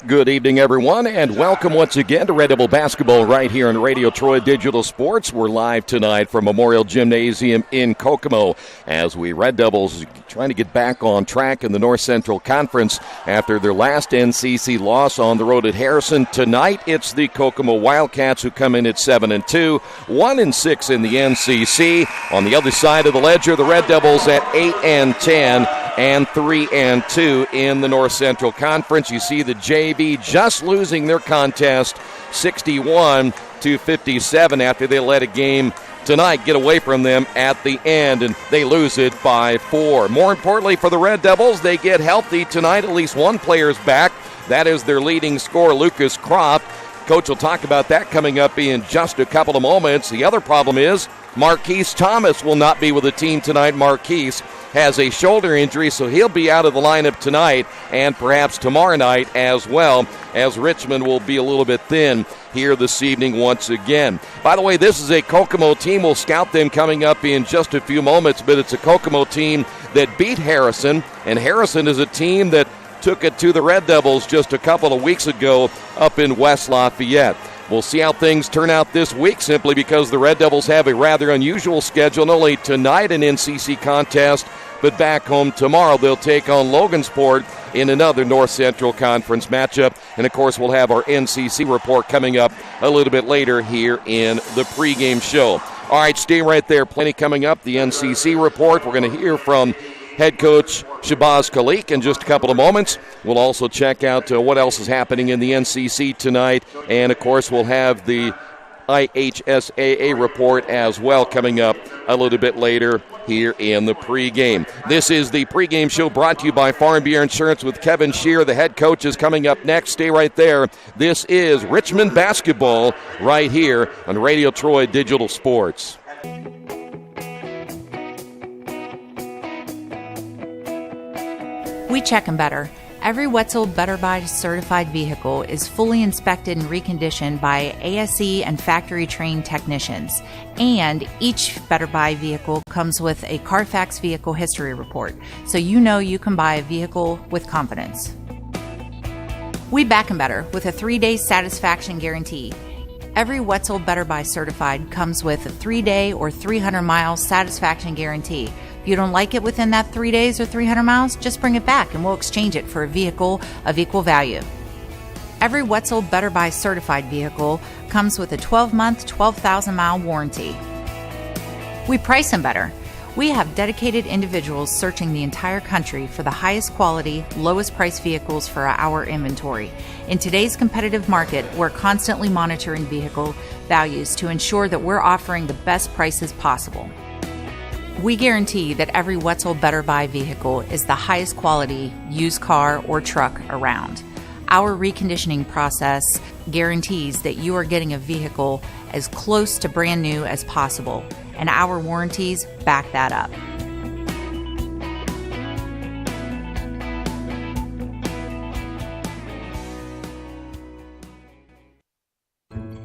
Good evening, everyone, and welcome once again to Red Devil Basketball right here on Radio Troy Digital Sports. We're live tonight from Memorial Gymnasium in Kokomo as we Red Devils trying to get back on track in the North Central Conference after their last NCC loss on the road at Harrison. Tonight, it's the Kokomo Wildcats who come in at 7-2, 1-6 in the NCC. On the other side of the ledger, the Red Devils at 8-10. And 3-2 in the North Central Conference. You see the JV just losing their contest 61-57 after they let a game tonight get away from them at the end, and they lose it by 4. More importantly for the Red Devils, they get healthy tonight. At least one player's back. That is their leading scorer, Lucas Croft. Coach will talk about that coming up in just a couple of moments. The other problem is Marquise Thomas will not be with the team tonight. Marquise has a shoulder injury, so he'll be out of the lineup tonight and perhaps tomorrow night as well, as Richmond will be a little bit thin here this evening once again. By the way, this is a Kokomo team. We'll scout them coming up in just a few moments, but it's a Kokomo team that beat Harrison, and Harrison is a team that took it to the Red Devils just a couple of weeks ago up in West Lafayette. We'll see how things turn out this week simply because the Red Devils have a rather unusual schedule. Not only tonight an NCC contest, but back home tomorrow they'll take on Logansport in another North Central Conference matchup. And, of course, we'll have our NCC report coming up a little bit later here in the pregame show. All right, stay right there. Plenty coming up. The NCC report. We're going to hear from head coach Shabazz Khalik in just a couple of moments. We'll also check out what else is happening in the NCC tonight. And, of course, we'll have the IHSAA report as well coming up a little bit later here in the pregame. This is the pregame show brought to you by Farm Bureau Insurance with Kevin Shear. The head coach is coming up next. Stay right there. This is Richmond basketball right here on Radio Troy Digital Sports. We check them better. Every Wetzel Better Buy certified vehicle is fully inspected and reconditioned by ASE and factory-trained technicians. And each Better Buy vehicle comes with a Carfax vehicle history report, so you know you can buy a vehicle with confidence. We back them better with a 3-day satisfaction guarantee. Every Wetzel Better Buy certified comes with a 3-day or 300-mile satisfaction guarantee. If you don't like it within that 3 days or 300 miles, just bring it back and we'll exchange it for a vehicle of equal value. Every Wetzel Better Buy certified vehicle comes with a 12-month, 12,000-mile warranty. We price them better. We have dedicated individuals searching the entire country for the highest quality, lowest price vehicles for our inventory. In today's competitive market, we're constantly monitoring vehicle values to ensure that we're offering the best prices possible. We guarantee that every Wetzel Better Buy vehicle is the highest quality used car or truck around. Our reconditioning process guarantees that you are getting a vehicle as close to brand new as possible, and our warranties back that up.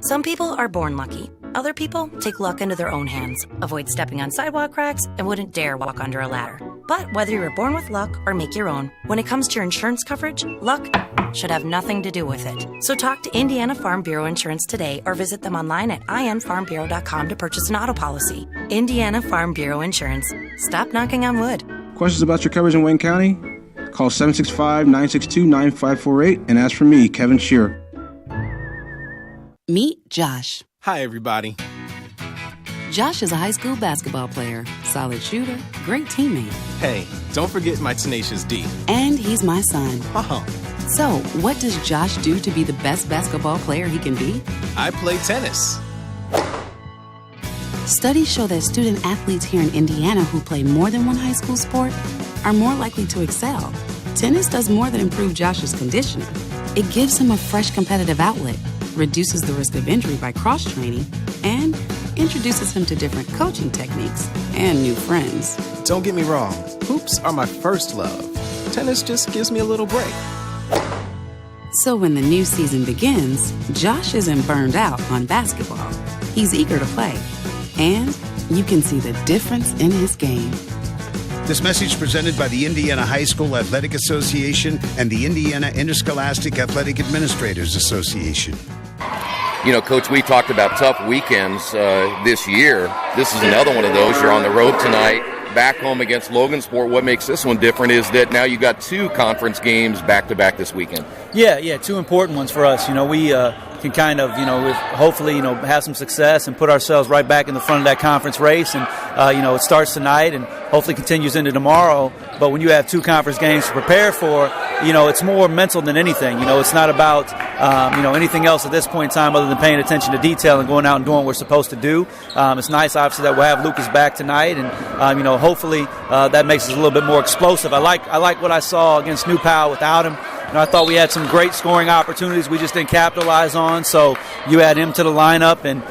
Some people are born lucky. Other people take luck into their own hands, avoid stepping on sidewalk cracks, and wouldn't dare walk under a ladder. But whether you were born with luck or make your own, when it comes to your insurance coverage, luck should have nothing to do with it. So talk to Indiana Farm Bureau Insurance today or visit them online at infarmbureau.com to purchase an auto policy. Indiana Farm Bureau Insurance. Stop knocking on wood. Questions about your coverage in Wayne County? Call 765-962-9548 and ask for me, Kevin Shear. Meet Josh. Hi, everybody. Josh is a high school basketball player, solid shooter, great teammate. Hey, don't forget my tenacious D. And he's my son. Oh. So, what does Josh do to be the best basketball player he can be? I play tennis. Studies show that student athletes here in Indiana who play more than one high school sport are more likely to excel. Tennis does more than improve Josh's conditioning. It gives him a fresh competitive outlet, reduces the risk of injury by cross-training, and introduces him to different coaching techniques and new friends. Don't get me wrong, hoops are my first love. Tennis just gives me a little break. So when the new season begins, Josh isn't burned out on basketball. He's eager to play, and you can see the difference in his game. This message presented by the Indiana High School Athletic Association and the Indiana Interscholastic Athletic Administrators Association. You know, Coach, we talked about tough weekends this year. This is another one of those. You're on the road tonight, back home against Logansport. What makes this one different is that now you got 2 conference games back-to-back this weekend. Yeah, 2 important ones for us. You know, we can kind of, hopefully, have some success and put ourselves right back in the front of that conference race. And, it starts tonight and hopefully continues into tomorrow. But when you have 2 conference games to prepare for, it's more mental than anything. It's not about, anything else at this point in time other than paying attention to detail and going out and doing what we're supposed to do. It's nice, obviously, that we'll have Lucas back tonight. And, hopefully that makes us a little bit more explosive. I like what I saw against New Pal without him. I thought we had some great scoring opportunities we just didn't capitalize on. So you add him to the lineup and,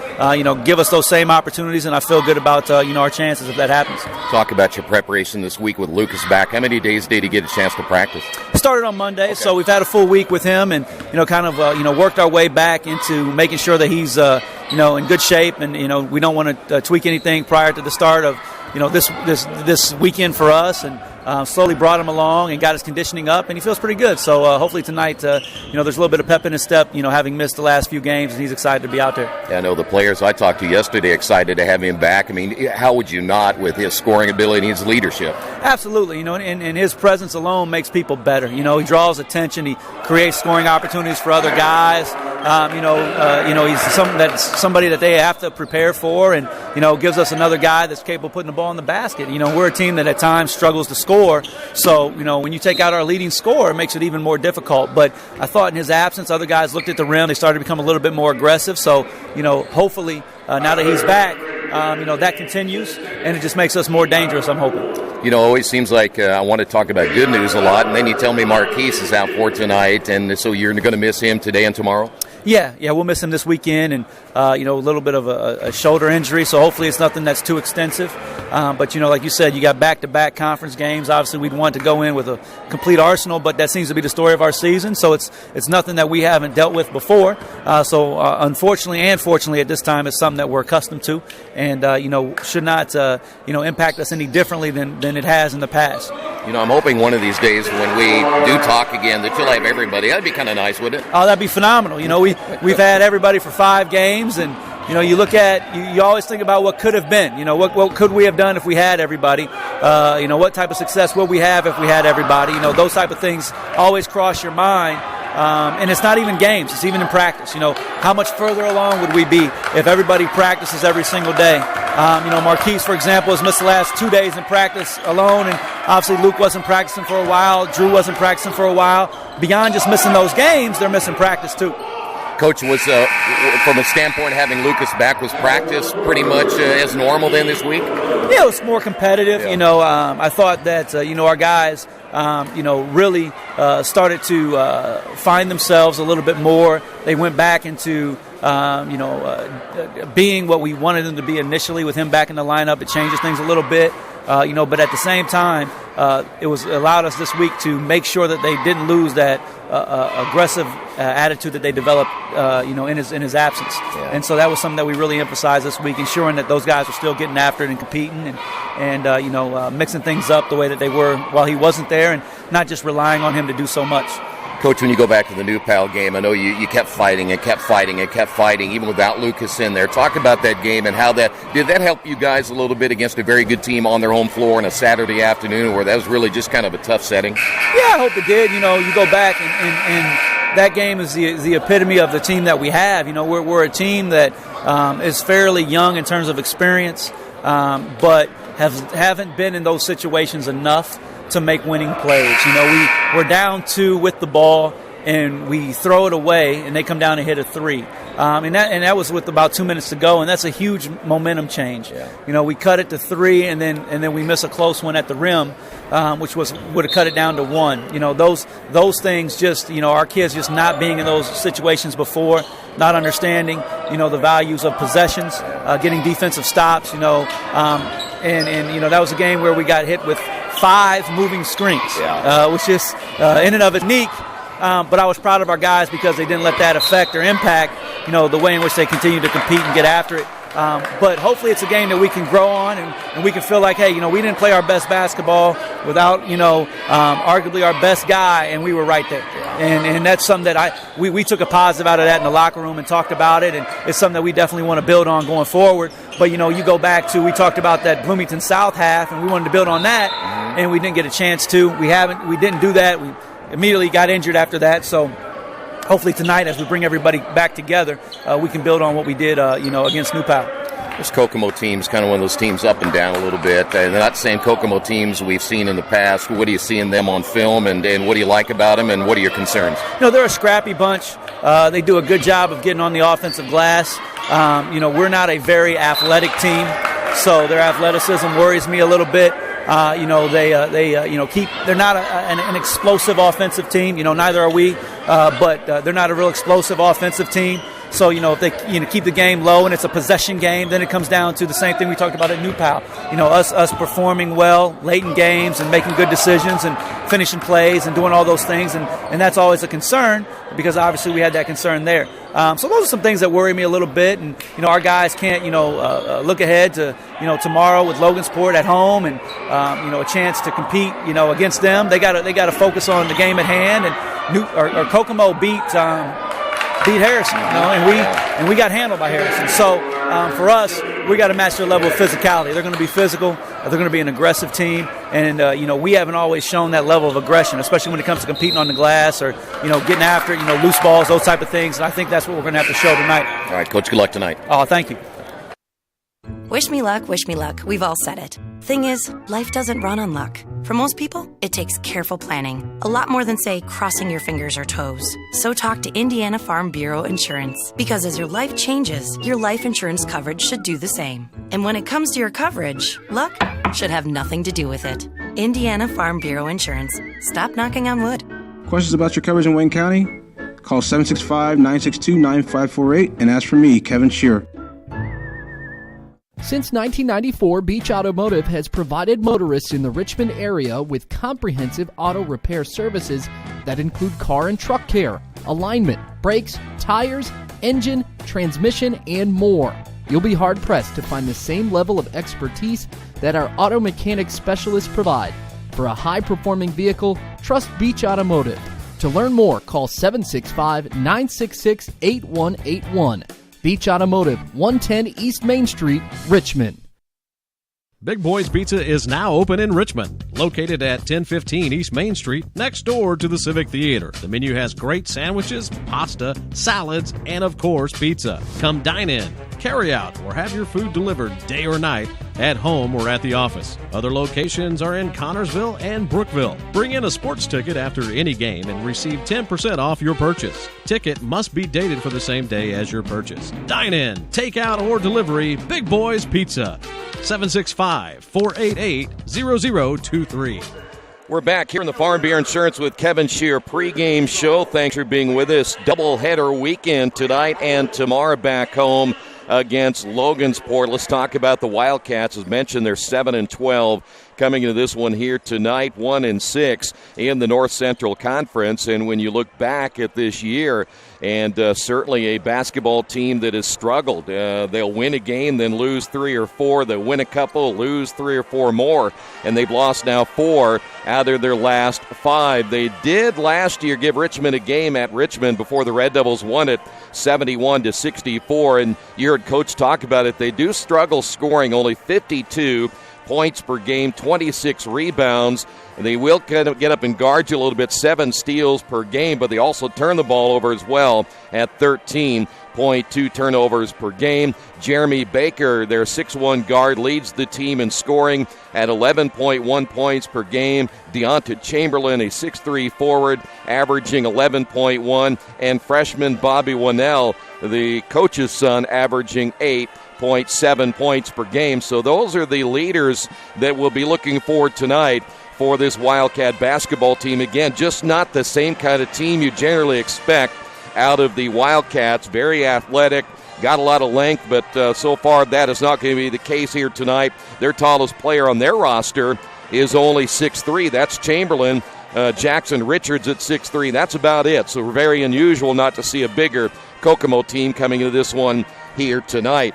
give us those same opportunities, and I feel good about, our chances if that happens. Talk about your preparation this week with Lucas back. How many days did he get a chance to practice? Started on Monday, so we've had a full week with him and, worked our way back into making sure that he's, in good shape. And, we don't want to tweak anything prior to the start of, this weekend for us, and slowly brought him along and got his conditioning up, and he feels pretty good. So hopefully tonight, there's a little bit of pep in his step, having missed the last few games, and he's excited to be out there. Yeah, I know the players I talked to yesterday excited to have him back. I mean, how would you not with his scoring ability and his leadership? Absolutely, and his presence alone makes people better. He draws attention, he creates scoring opportunities for other guys. He's somebody that they have to prepare for, and gives us another guy that's capable of putting the ball in the basket. We're a team that at times struggles to score, so when you take out our leading scorer, it makes it even more difficult. But I thought in his absence, other guys looked at the rim, they started to become a little bit more aggressive. So hopefully now that he's back, that continues, and it just makes us more dangerous, I'm hoping. It always seems like I want to talk about good news a lot, and then you tell me Marquise is out for tonight, and so you're going to miss him today and tomorrow? Yeah, we'll miss him this weekend, and a little bit of a shoulder injury, so hopefully it's nothing that's too extensive. But like you said, you got back-to-back conference games. Obviously, we'd want to go in with a complete arsenal, but that seems to be the story of our season. So it's nothing that we haven't dealt with before. So unfortunately and fortunately, at this time, it's something that we're accustomed to, and should not impact us any differently than it has in the past. I'm hoping one of these days when we do talk again that you'll have everybody. That'd be kind of nice, wouldn't it? Oh, that'd be phenomenal. We've had everybody for 5 games, and you look at you always think about what could have been. What could we have done if we had everybody? What type of success will we have if we had everybody? Those type of things always cross your mind. And it's not even games; it's even in practice. How much further along would we be if everybody practices every single day? Marquise, for example, has missed the last 2 days in practice alone, and obviously Luke wasn't practicing for a while. Drew wasn't practicing for a while. Beyond just missing those games, they're missing practice too. Coach, was from a standpoint having Lucas back, was practice pretty much as normal then this week? Yeah, it was more competitive. Yeah. I thought that our guys really started to find themselves a little bit more. They went back into being what we wanted them to be initially. With him back in the lineup, it changes things a little bit. But at the same time, it allowed us this week to make sure that they didn't lose that aggressive attitude that they developed, in his absence. Yeah. And so that was something that we really emphasized this week, ensuring that those guys were still getting after it and competing, and mixing things up the way that they were while he wasn't there, and not just relying on him to do so much. Coach, when you go back to the New Pal game, I know you kept fighting and kept fighting and kept fighting, even without Lucas in there. Talk about that game and how did that help you guys a little bit against a very good team on their home floor on a Saturday afternoon, where that was really just kind of a tough setting? Yeah, I hope it did. You go back and that game is the epitome of the team that we have. We're a team that is fairly young in terms of experience, but haven't been in those situations enough to make winning plays. We're down 2 with the ball, and we throw it away, and they come down and hit a 3. And that was with about 2 minutes to go, and that's a huge momentum change. Yeah. We cut it to 3, and then we miss a close one at the rim, which would have cut it down to 1. Those things just our kids just not being in those situations before, not understanding the values of possessions, getting defensive stops. And that was a game where we got hit with 5 moving screens, which is in and of it unique. But I was proud of our guys because they didn't let that affect or impact, the way in which they continue to compete and get after it. But hopefully it's a game that we can grow on and we can feel like, hey, we didn't play our best basketball without, arguably our best guy, and we were right there. And that's something that we took a positive out of that in the locker room and talked about it, and it's something that we definitely want to build on going forward. But, you go back to, we talked about that Bloomington South half, and we wanted to build on that, and we didn't get a chance to. We didn't do that. We immediately got injured after that, so hopefully tonight, as we bring everybody back together, we can build on what we did, against New Pal. This Kokomo team's kind of one of those teams up and down a little bit. They're not the same Kokomo teams we've seen in the past. What do you see in them on film, and what do you like about them, and what are your concerns? They're a scrappy bunch. They do a good job of getting on the offensive glass. We're not a very athletic team, so their athleticism worries me a little bit. They're not an explosive offensive team. Neither are we, but they're not a real explosive offensive team. So, if they keep the game low and it's a possession game, then it comes down to the same thing we talked about at New Pal. Us performing well late in games and making good decisions and finishing plays and doing all those things. And that's always a concern because obviously we had that concern there. So those are some things that worry me a little bit. And, our guys can't, look ahead to, tomorrow with Logansport at home and, a chance to compete, against them. They got to focus on the game at hand. And Kokomo beat Harrison, and we got handled by Harrison. So for us, we got to match their level of physicality. They're going to be physical. They're going to be an aggressive team, and we haven't always shown that level of aggression, especially when it comes to competing on the glass or getting after it, loose balls, those type of things. And I think that's what we're going to have to show tonight. All right, Coach. Good luck tonight. Oh, thank you. Wish me luck, wish me luck. We've all said it. Thing is, life doesn't run on luck. For most people, it takes careful planning. A lot more than, say, crossing your fingers or toes. So talk to Indiana Farm Bureau Insurance. Because as your life changes, your life insurance coverage should do the same. And when it comes to your coverage, luck should have nothing to do with it. Indiana Farm Bureau Insurance. Stop knocking on wood. Questions about your coverage in Wayne County? Call 765-962-9548 and ask for me, Kevin Shearer. Since 1994, Beach Automotive has provided motorists in the Richmond area with comprehensive auto repair services that include car and truck care, alignment, brakes, tires, engine, transmission, and more. You'll be hard-pressed to find the same level of expertise that our auto mechanic specialists provide. For a high-performing vehicle, trust Beach Automotive. To learn more, call 765-966-8181. Beach Automotive, 110 East Main Street, Richmond. Big Boy's Pizza is now open in Richmond, located at 1015 East Main Street, next door to the Civic Theater. The menu has great sandwiches, pasta, salads, and of course, pizza. Come dine in, carry out, or have your food delivered day or night, at home or at the office. Other locations are in Connorsville and Brookville. Bring in a sports ticket after any game and receive 10% off your purchase. Ticket must be dated for the same day as your purchase. Dine in, take out, or delivery, Big Boy's Pizza. 765-488-0023. We're back here in the Farm Bureau Insurance with Kevin Shearer pregame show. Thanks for being with us. Doubleheader weekend tonight and tomorrow back home against Logansport. Let's talk about the Wildcats. As mentioned, they're 7-12 coming into this one here tonight, 1-6 in the North Central Conference. And when you look back at this year, and certainly a basketball team that has struggled. They'll win a game, then lose 3 or 4. They'll win a couple, lose 3 or 4 more. And they've lost now 4 out of their last 5. They did last year give Richmond a game at Richmond before the Red Devils won it 71-64. And you heard Coach talk about it. They do struggle scoring, only 52 points per game, 26 rebounds. And they will kind of get up and guard you a little bit, 7 steals per game, but they also turn the ball over as well at 13.2 turnovers per game. Jeremy Baker, their 6'1 guard, leads the team in scoring at 11.1 points per game. Deonta Chamberlain, a 6'3 forward, averaging 11.1. And freshman Bobby Winnell, the coach's son, averaging 8.7 points per game. So those are the leaders that we'll be looking for tonight for this Wildcat basketball team. Again, just not the same kind of team you generally expect out of the Wildcats. Very athletic, got a lot of length, but so far that is not going to be the case here tonight. Their tallest player on their roster is only 6'3". That's Chamberlain. Jackson Richards at 6'3". That's about it. So very unusual not to see a bigger Kokomo team coming into this one here tonight.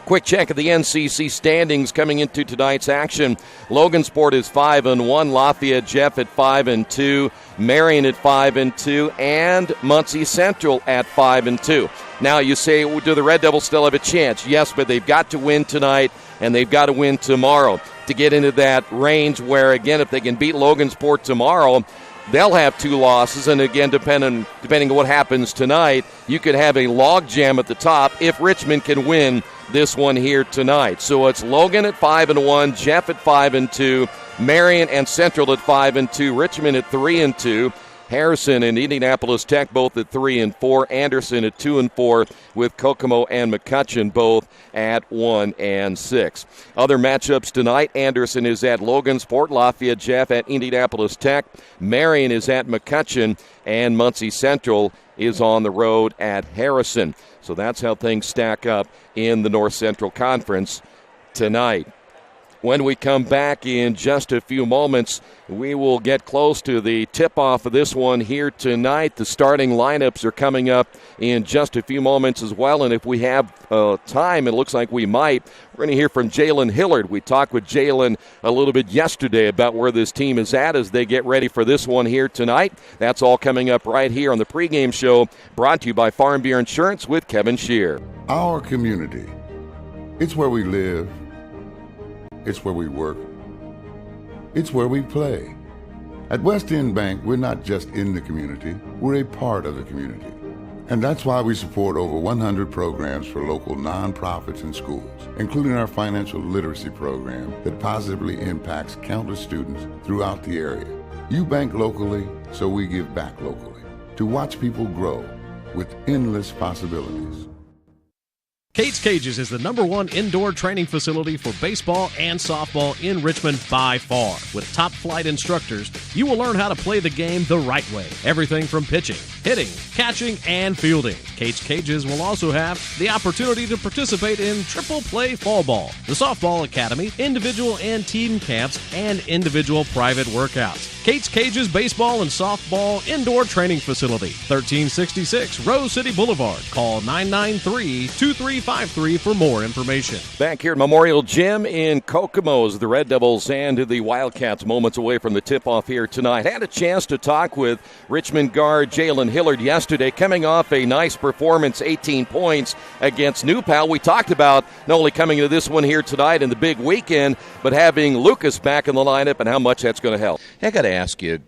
Quick check of the NCC standings coming into tonight's action. Logansport is 5-1, Lafayette Jeff at 5-2, Marion at 5-2, and Muncie Central at 5-2. Now you say, do the Red Devils still have a chance? Yes, but they've got to win tonight, and they've got to win tomorrow to get into that range where, again, if they can beat Logansport tomorrow, they'll have 2 losses, and again, depending on what happens tonight, you could have a logjam at the top if Richmond can win this one here tonight. So it's Logan at 5-1, Jeff at 5-2, Marion and Central at 5-2, Richmond at 3-2, Harrison and Indianapolis Tech both at 3-4, Anderson at 2-4, with Kokomo and McCutcheon both at 1-6. Other matchups tonight: Anderson is at Logansport, Lafayette Jeff at Indianapolis Tech, Marion is at McCutcheon, and Muncie Central is on the road at Harrison. So that's how things stack up in the North Central Conference tonight. When we come back in just a few moments, we will get close to the tip-off of this one here tonight. The starting lineups are coming up in just a few moments as well, and if we have time, it looks like we might, we're going to hear from Jalen Hillard. We talked with Jalen a little bit yesterday about where this team is at as they get ready for this one here tonight. That's all coming up right here on the pregame show, brought to you by Farm Bureau Insurance with Kevin Shear. Our community, it's where we live. It's where we work. It's where we play. At West End Bank, we're not just in the community, we're a part of the community. And that's why we support over 100 programs for local nonprofits and schools, including our financial literacy program that positively impacts countless students throughout the area. You bank locally, so we give back locally to watch people grow with endless possibilities. Kate's Cages is the #1 indoor training facility for baseball and softball in Richmond by far. With top-flight instructors, you will learn how to play the game the right way. Everything from pitching, hitting, catching, and fielding. Kate's Cages will also have the opportunity to participate in triple play fall ball, the softball academy, individual and team camps, and individual private workouts. Kate's Cages Baseball and Softball Indoor Training Facility, 1366 Rose City Boulevard. Call 993-2353 for more information. Back here at Memorial Gym in Kokomo as the Red Devils and the Wildcats moments away from the tip-off here tonight. Had a chance to talk with Richmond guard Jalen Hillard yesterday, coming off a nice performance, 18 points against New Pal. We talked about not only coming into this one here tonight in the big weekend, but having Lucas back in the lineup and how much that's going to help. I got to ask you,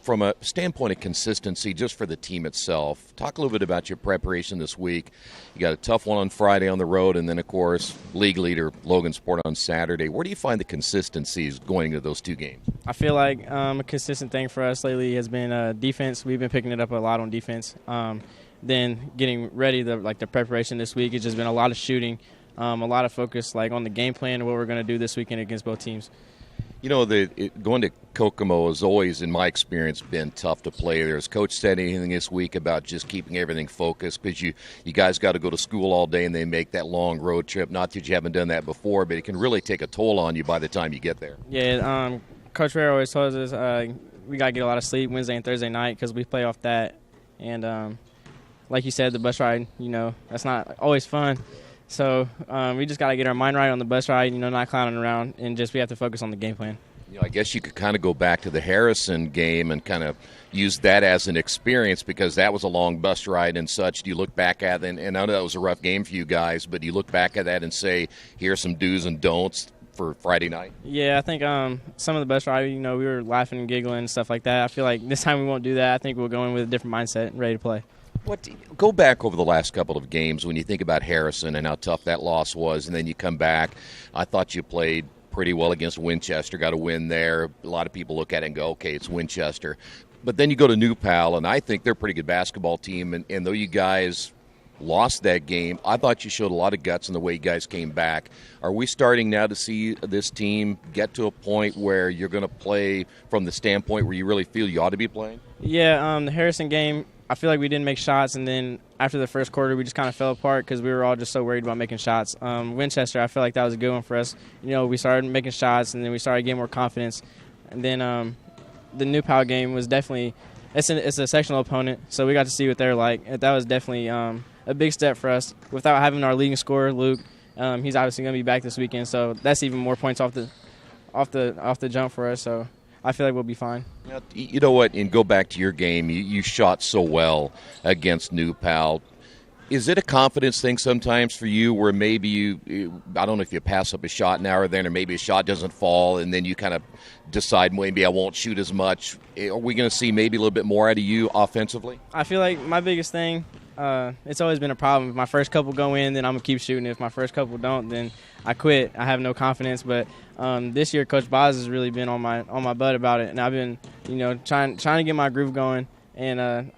from a standpoint of consistency, just for the team itself, talk a little bit about your preparation this week. You got a tough one on Friday on the road, and then, of course, league leader Logansport on Saturday. Where do you find the consistencies going into those 2 games? I feel like a consistent thing for us lately has been defense. We've been picking it up a lot on defense. Then getting ready, the preparation this week, it's just been a lot of shooting, a lot of focus on the game plan and what we're going to do this weekend against both teams. You know, going to Kokomo has always, in my experience, been tough to play there. Has Coach said anything this week about just keeping everything focused? Because you guys got to go to school all day and they make that long road trip. Not that you haven't done that before, but it can really take a toll on you by the time you get there. Yeah, Coach Ray always tells us we got to get a lot of sleep Wednesday and Thursday night because we play off that. And like you said, the bus ride, that's not always fun. So we just got to get our mind right on the bus ride, not clowning around, and we have to focus on the game plan. I guess you could kind of go back to the Harrison game and kind of use that as an experience because that was a long bus ride and such. Do you look back at it, and I know that was a rough game for you guys, but do you look back at that and say, here are some do's and don'ts for Friday night? Yeah, I think some of the bus ride, we were laughing and giggling and stuff like that. I feel like this time we won't do that. I think we'll go in with a different mindset and ready to play. Go back over the last couple of games when you think about Harrison and how tough that loss was, and then you come back. I thought you played pretty well against Winchester, got a win there. A lot of people look at it and go, okay, it's Winchester. But then you go to New Pal, and I think they're a pretty good basketball team, and though you guys lost that game, I thought you showed a lot of guts in the way you guys came back. Are we starting now to see this team get to a point where you're going to play from the standpoint where you really feel you ought to be playing? Yeah, the Harrison game, I feel like we didn't make shots, and then after the first quarter, we just kind of fell apart because we were all just so worried about making shots. Winchester, I feel like that was a good one for us. We started making shots, and then we started getting more confidence. And then the New Pal game was definitely it's a sectional opponent, so we got to see what they're like. That was definitely a big step for us. Without having our leading scorer, Luke, He's obviously going to be back this weekend, so that's even more points off the jump for us. So I feel like we'll be fine. Now, you know what? And go back to your game. You shot so well against New Pal. Is it a confidence thing sometimes for you where maybe I don't know if you pass up a shot now or then, or maybe a shot doesn't fall and then you kind of decide maybe I won't shoot as much? Are we going to see maybe a little bit more out of you offensively? I feel like my biggest thing, it's always been a problem. If my first couple go in, then I'm going to keep shooting. If my first couple don't, then I quit. I have no confidence. But this year, Coach Boz has really been on my butt about it. And I've been, trying to get my groove going. And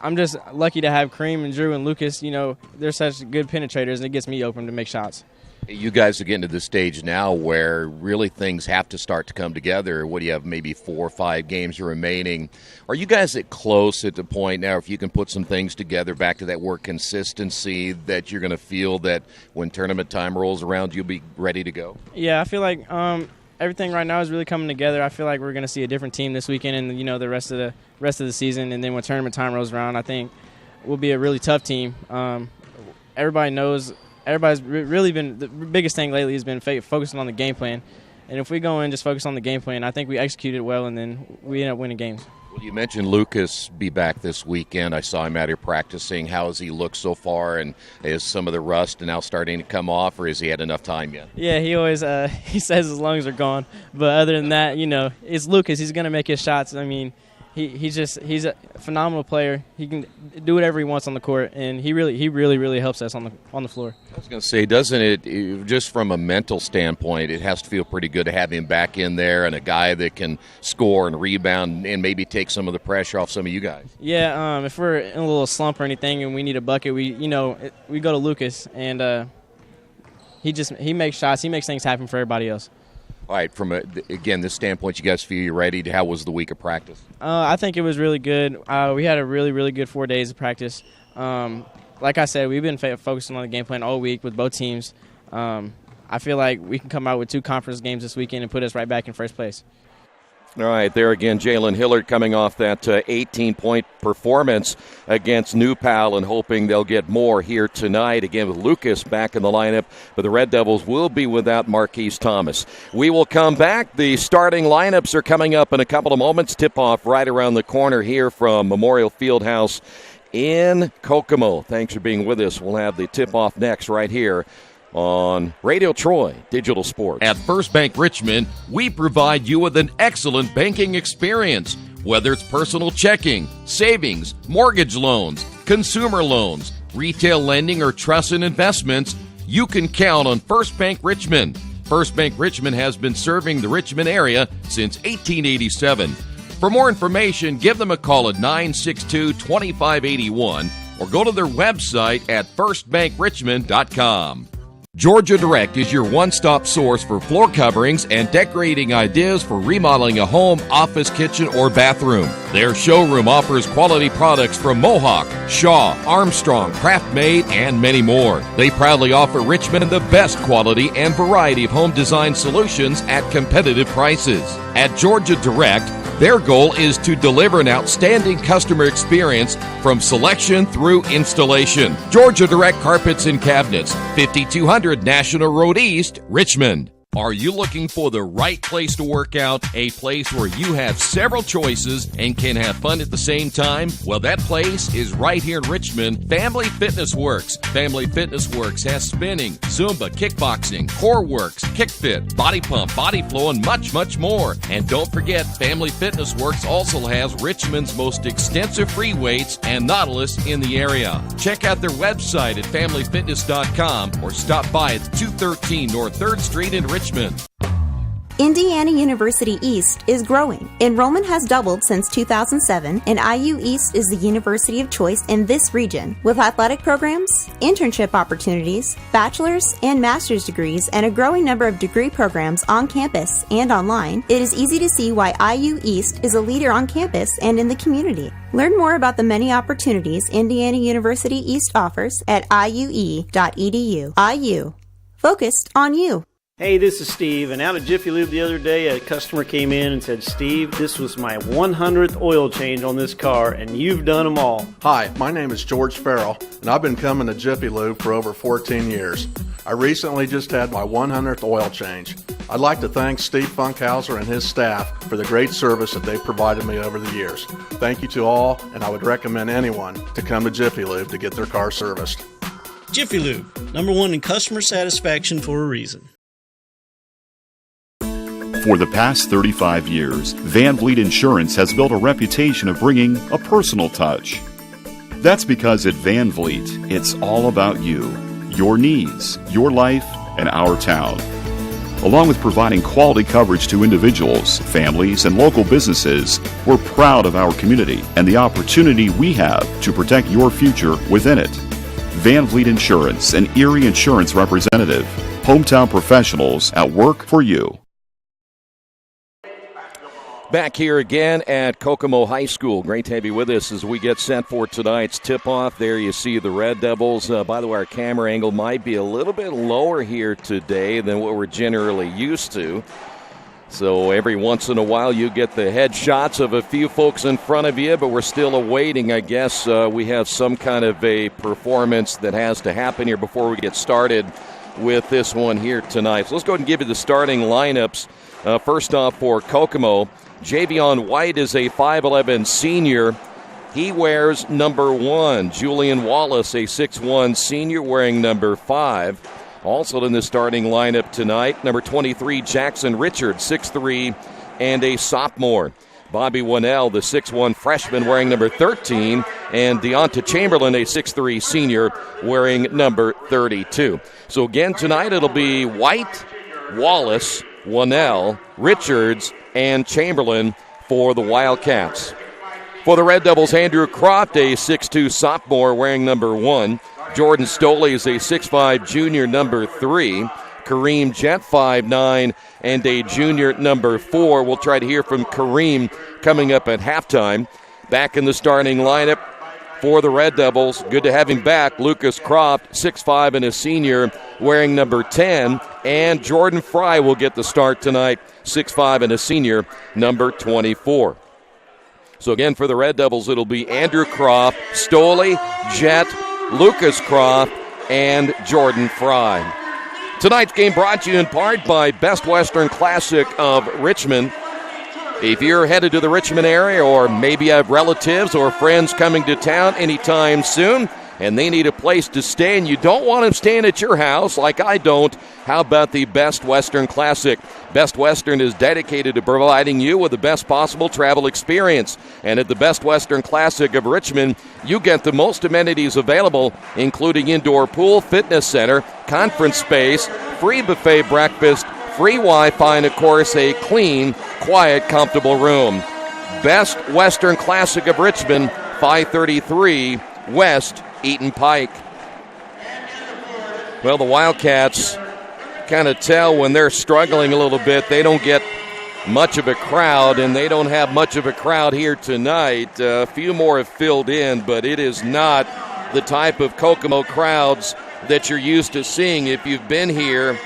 I'm just lucky to have Kareem and Drew and Lucas. They're such good penetrators, and it gets me open to make shots. You guys are getting to the stage now where really things have to start to come together. What do you have, maybe 4 or 5 games remaining? Are you guys close at the point now, if you can put some things together, back to that word consistency, that you're going to feel that when tournament time rolls around, you'll be ready to go? Yeah, I feel like everything right now is really coming together. I feel like we're going to see a different team this weekend and, the rest of the season. And then when tournament time rolls around, I think we'll be a really tough team. Everybody knows. Everybody's really been – the biggest thing lately has been focusing on the game plan. And if we go in just focus on the game plan, I think we execute it well, and then we end up winning games. Well, you mentioned Lucas be back this weekend. I saw him out here practicing. How has he looked so far, and is some of the rust now starting to come off, or has he had enough time yet? Yeah, he always he says his lungs are gone. But other than that, it's Lucas. He's going to make his shots. I mean, he's a phenomenal player. He can do whatever he wants on the court, and he really helps us on the floor. I was going to say, doesn't it, just from a mental standpoint, it has to feel pretty good to have him back in there and a guy that can score and rebound and maybe take some of the pressure off some of you guys? Yeah, if we're in a little slump or anything and we need a bucket, we go to Lucas, and he makes shots. He makes things happen for everybody else. All right, from this standpoint, you guys feel you're ready? How was the week of practice? I think it was really good. We had a really, really good 4 days of practice. Like I said, we've been focusing on the game plan all week with both teams. I feel like we can come out with 2 conference games this weekend and put us right back in first place. All right, there again, Jalen Hillard coming off that 18-point performance against New Pal and hoping they'll get more here tonight. Again, with Lucas back in the lineup, but the Red Devils will be without Marquise Thomas. We will come back. The starting lineups are coming up in a couple of moments. Tip-off right around the corner here from Memorial Fieldhouse in Kokomo. Thanks for being with us. We'll have the tip-off next right here on Radio Troy Digital Sports. At First Bank Richmond, we provide you with an excellent banking experience. Whether it's personal checking, savings, mortgage loans, consumer loans, retail lending, or trust and investments, you can count on First Bank Richmond. First Bank Richmond has been serving the Richmond area since 1887. For more information, give them a call at 962-2581 or go to their website at firstbankrichmond.com. Georgia Direct is your one-stop source for floor coverings and decorating ideas for remodeling a home, office, kitchen, or bathroom. Their showroom offers quality products from Mohawk, Shaw, Armstrong, Craft-Made, and many more. They proudly offer Richmond the best quality and variety of home design solutions at competitive prices. At Georgia Direct, their goal is to deliver an outstanding customer experience from selection through installation. Georgia Direct Carpets and Cabinets, 5200 National Road East, Richmond. Are you looking for the right place to work out? A place where you have several choices and can have fun at the same time? Well, that place is right here in Richmond, Family Fitness Works. Family Fitness Works has spinning, Zumba, kickboxing, core works, kick fit, body pump, body flow, and much, much more. And don't forget, Family Fitness Works also has Richmond's most extensive free weights and Nautilus in the area. Check out their website at familyfitness.com or stop by at 213 North 3rd Street in Richmond. Indiana University East is growing. Enrollment has doubled since 2007, and IU East is the university of choice in this region. With athletic programs, internship opportunities, bachelor's and master's degrees, and a growing number of degree programs on campus and online, it is easy to see why IU East is a leader on campus and in the community. Learn more about the many opportunities Indiana University East offers at iue.edu. IU. Focused on you. Hey, this is Steve, and out at Jiffy Lube the other day, a customer came in and said, Steve, this was my 100th oil change on this car, and you've done them all. Hi, my name is George Farrell, and I've been coming to Jiffy Lube for over 14 years. I recently just had my 100th oil change. I'd like to thank Steve Funkhauser and his staff for the great service that they've provided me over the years. Thank you to all, and I would recommend anyone to come to Jiffy Lube to get their car serviced. Jiffy Lube, #1 in customer satisfaction for a reason. For the past 35 years, Van Vliet Insurance has built a reputation of bringing a personal touch. That's because at Van Vliet, it's all about you, your needs, your life, and our town. Along with providing quality coverage to individuals, families, and local businesses, we're proud of our community and the opportunity we have to protect your future within it. Van Vliet Insurance, an Erie Insurance representative. Hometown professionals at work for you. Back here again at Kokomo High School. Great to have you with us as we get set for tonight's tip-off. There you see the Red Devils. By the way, our camera angle might be a little bit lower here today than what we're generally used to. So every once in a while you get the headshots of a few folks in front of you, but we're still awaiting, I guess. We have some kind of a performance that has to happen here before we get started with this one here tonight. So let's go ahead and give you the starting lineups. First off for Kokomo, Javion White is a 5'11 senior. He wears number 1. Julian Wallace, a 6'1 senior, wearing number 5. Also in the starting lineup tonight, number 23, Jackson Richard, 6'3 and a sophomore. Bobby Winnell, the 6'1 freshman, wearing number 13. And Deonta Chamberlain, a 6'3 senior, wearing number 32. So again, tonight it'll be White, Wallace, Winnell, Richards, and Chamberlain for the Wildcats. For the Red Devils, Andrew Croft, a 6'2 sophomore, wearing number 1. Jordan Stoley is a 6'5 junior, number 3. Kareem Jett, 5'9", and a junior, number 4. We'll try to hear from Kareem coming up at halftime. Back in the starting lineup for the Red Devils, good to have him back, Lucas Croft, 6'5 and a senior, wearing number 10. And Jordan Fry will get the start tonight, 6'5 and a senior, number 24. So again, for the Red Devils, it'll be Andrew Croft, Stoley, Jett, Lucas Croft, and Jordan Fry. Tonight's game brought to you in part by Best Western Classic of Richmond. If you're headed to the Richmond area or maybe have relatives or friends coming to town anytime soon and they need a place to stay and you don't want them staying at your house like I don't, how about the Best Western Classic? Best Western is dedicated to providing you with the best possible travel experience. And at the Best Western Classic of Richmond, you get the most amenities available, including indoor pool, fitness center, conference space, free buffet breakfast, free Wi-Fi, and, of course, a clean, quiet, comfortable room. Best Western Classic of Richmond, 533 West Eaton Pike. Well, the Wildcats kind of tell when they're struggling a little bit. They don't get much of a crowd, and they don't have much of a crowd here tonight. A few more have filled in, but it is not the type of Kokomo crowds that you're used to seeing if you've been here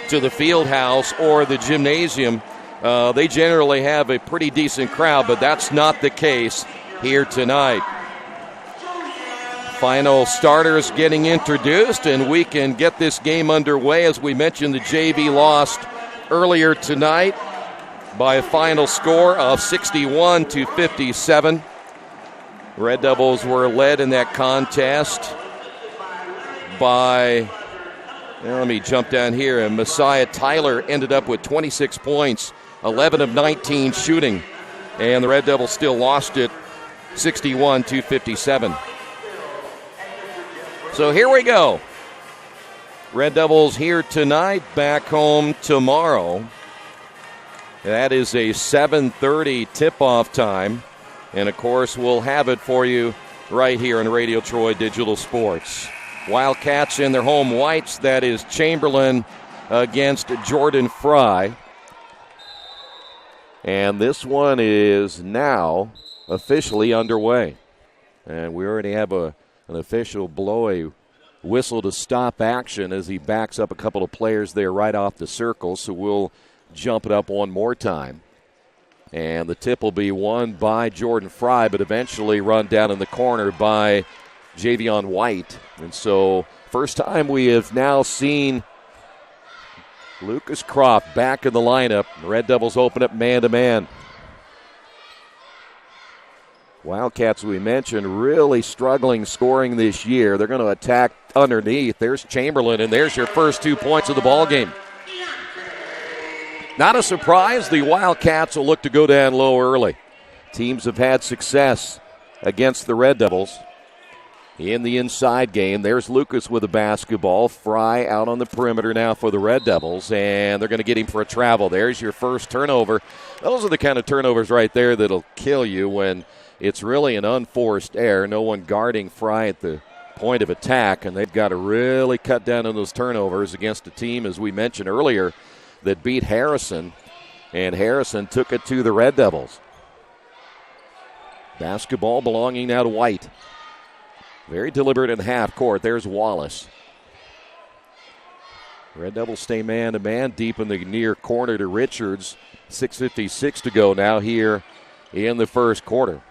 to the field house or the gymnasium. They generally have a pretty decent crowd, but that's not the case here tonight. Final starters getting introduced, and we can get this game underway. As we mentioned, the JV lost earlier tonight by a final score of 61-57. Red Devils were led in that contest by, let me jump down here, and Messiah Tyler ended up with 26 points, 11 of 19 shooting, and the Red Devils still lost it 61-57. So here we go. Red Devils here tonight, back home tomorrow. That is a 7:30 tip-off time. And, of course, we'll have it for you right here on Radio Troy Digital Sports. Wildcats in their home whites. That is Chamberlain against Jordan Fry. And this one is now officially underway. And we already have an official blow, a whistle to stop action as he backs up a couple of players there right off the circle. So we'll jump it up one more time. And the tip will be won by Jordan Fry, but eventually run down in the corner by Javion White. And so first time we have now seen Lucas Croft back in the lineup. The Red Devils open up man-to-man. Wildcats, we mentioned, really struggling scoring this year. They're going to attack underneath. There's Chamberlain, and there's your first 2 points of the ballgame. Not a surprise, the Wildcats will look to go down low early. Teams have had success against the Red Devils in the inside game. There's Lucas with the basketball. Fry out on the perimeter now for the Red Devils, and they're going to get him for a travel. There's your first turnover. Those are the kind of turnovers right there that'll kill you when it's really an unforced error. No one guarding Fry at the point of attack, and they've got to really cut down on those turnovers against a team, as we mentioned earlier, that beat Harrison, and Harrison took it to the Red Devils. Basketball belonging now to White. Very deliberate in the half court. There's Wallace. Red Devils stay man-to-man deep in the near corner to Richards. 6:56 to go now here in the first quarter.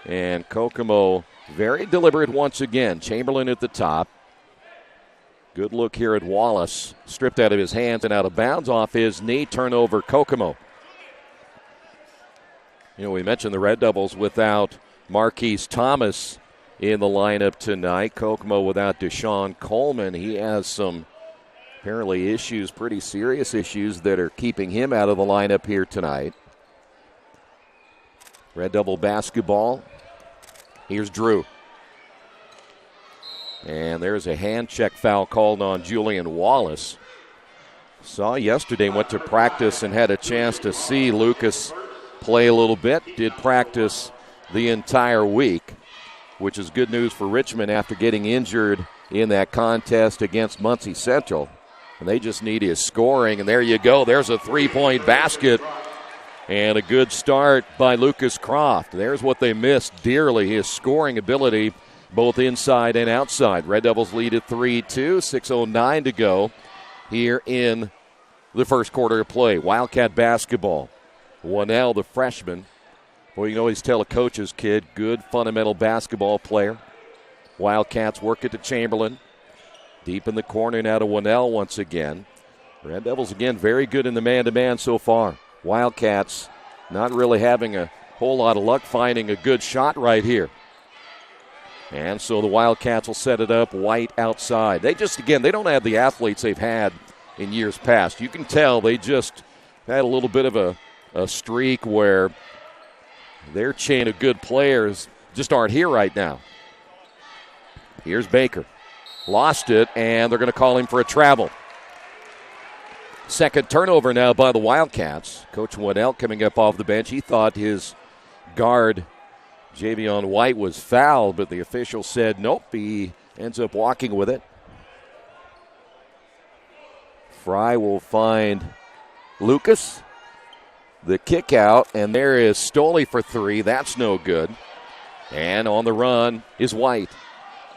And Kokomo very deliberate once again. Chamberlain at the top. Good look here at Wallace. Stripped out of his hands and out of bounds off his knee. Turnover Kokomo. You know, we mentioned the Red Devils without Marquise Thomas in the lineup tonight. Kokomo without Deshaun Coleman. He has some apparently issues, pretty serious issues, that are keeping him out of the lineup here tonight. Red Devil basketball. Here's Drew. And there's a hand check foul called on Julian Wallace. Saw yesterday, went to practice and had a chance to see Lucas play a little bit. Did practice the entire week, which is good news for Richmond after getting injured in that contest against Muncie Central. And they just need his scoring. And there you go. There's a three-point basket. And a good start by Lucas Croft. There's what they missed dearly, his scoring ability both inside and outside. Red Devils lead at 3-2, 6:09 to go here in the first quarter of play. Wildcat basketball. Wannell, the freshman. Well, you can always tell a coach's kid, good fundamental basketball player. Wildcats work it to Chamberlain. Deep in the corner now to Wannell once again. Red Devils, again, very good in the man-to-man so far. Wildcats not really having a whole lot of luck finding a good shot right here. And so the Wildcats will set it up. White outside. They just, again, they don't have the athletes they've had in years past. You can tell they just had a little bit of a streak where their chain of good players just aren't here right now. Here's Baker. Lost it, and they're going to call him for a travel. Second turnover now by the Wildcats. Coach Wannell coming up off the bench. He thought his guard, Javion White, was fouled, but the official said nope. He ends up walking with it. Fry will find Lucas. The kick out, and there is Stoley for three. That's no good. And on the run is White.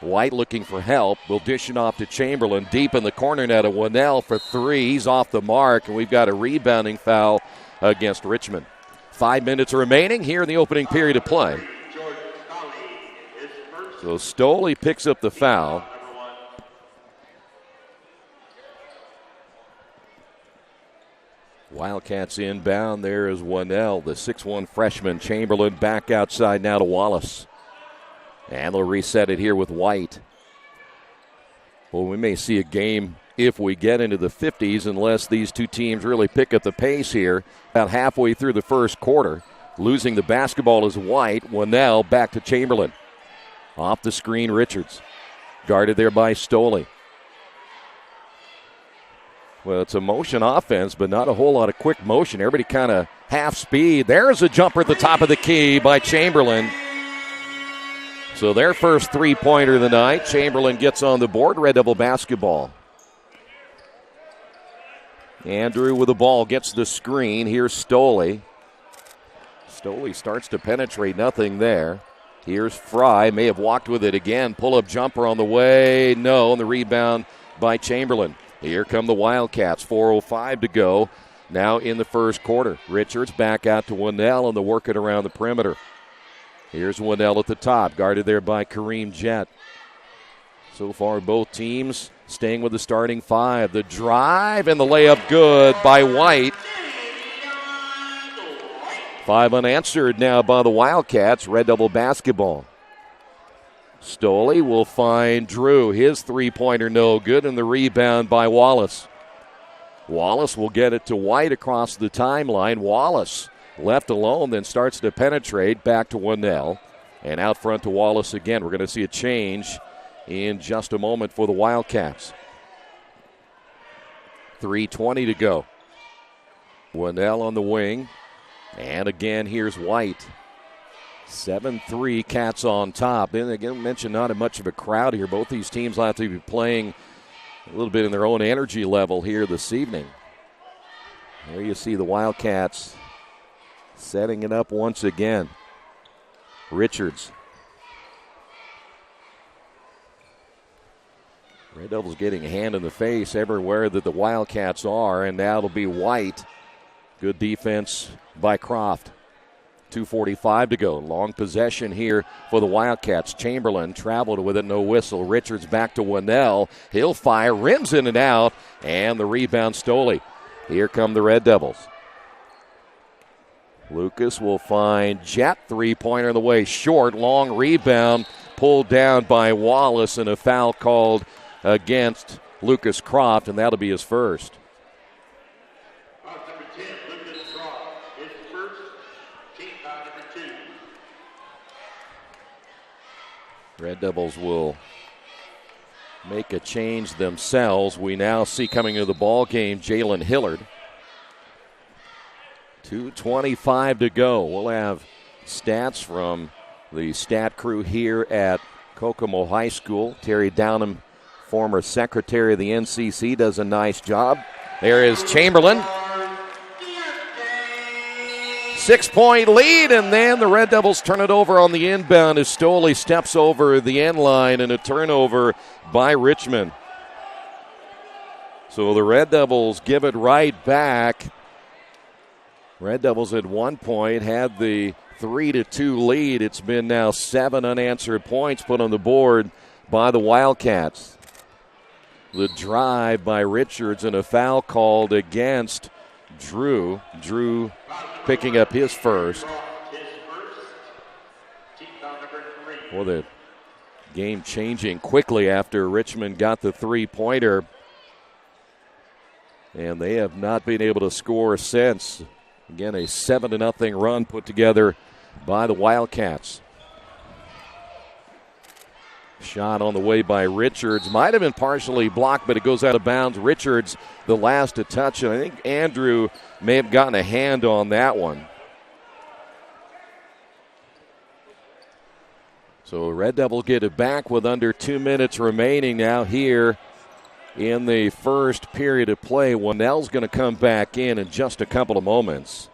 White looking for help. Will dish it off to Chamberlain. Deep in the corner now to Wannell for three. He's off the mark, and we've got a rebounding foul against Richmond. 5 minutes remaining here in the opening period of play. So Stoley picks up the foul. Wildcats inbound. There is Wannell, the 6'1 freshman. Chamberlain back outside now to Wallace. And they'll reset it here with White. Well, we may see a game if we get into the 50s unless these two teams really pick up the pace here. About halfway through the first quarter. Losing the basketball is White. Wannell back to Chamberlain. Off the screen, Richards. Guarded there by Stoley. Well, it's a motion offense, but not a whole lot of quick motion. Everybody kind of half speed. There's a jumper at the top of the key by Chamberlain. So their first three-pointer of the night. Chamberlain gets on the board. Red Devil basketball. Andrew with the ball gets the screen. Here's Stoley. Stoley starts to penetrate. Nothing there. Here's Fry, may have walked with it again. Pull-up jumper on the way. No, and the rebound by Chamberlain. Here come the Wildcats. 4:05 to go now in the first quarter. Richards back out to Winnell and the working around the perimeter. Here's Winnell at the top, guarded there by Kareem Jett. So far, both teams staying with the starting five. The drive and the layup good by White. 5 unanswered now by the Wildcats. Red Devil basketball. Stoley will find Drew. His three-pointer no good, and the rebound by Wallace. Wallace will get it to White across the timeline. Wallace left alone, then starts to penetrate back to Winnell. And out front to Wallace again. We're going to see a change in just a moment for the Wildcats. 3:20 to go. Winnell on the wing. And again, here's White. 7-3, Cats on top. And again, mentioned not much of a crowd here. Both these teams will have to be playing a little bit in their own energy level here this evening. There you see the Wildcats setting it up once again. Richards. Red Devils getting a hand in the face everywhere that the Wildcats are, and now it'll be White. Good defense by Croft. 2:45 to go. Long possession here for the Wildcats. Chamberlain traveled with it, no whistle. Richards back to Winnell. He'll fire, rims in and out, and the rebound Stoley. Here come the Red Devils. Lucas will find Jett. Three-pointer on the way short. Long rebound pulled down by Wallace, and a foul called against Lucas Croft, and that'll be his first. Red Devils will make a change themselves. We now see coming into the ball game Jalen Hillard. 2:25 to go. We'll have stats from the stat crew here at Kokomo High School. Terry Downham, former secretary of the NCC, does a nice job. There is Chamberlain. 6-point lead, and then the Red Devils turn it over on the inbound as Stoley steps over the end line, and a turnover by Richmond. So the Red Devils give it right back. Red Devils at one point had the 3-2 lead. It's been now 7 unanswered points put on the board by the Wildcats. The drive by Richards and a foul called against Drew. Drew picking up his first. Well, the game changing quickly after Richmond got the three-pointer. And they have not been able to score since. Again, a 7-0 run put together by the Wildcats. Shot on the way by Richards. Might have been partially blocked, but it goes out of bounds. Richards, the last to touch it. I think Andrew may have gotten a hand on that one. So Red Devils get it back with under 2 minutes remaining now here in the first period of play. Winnell's going to come back in just a couple of moments.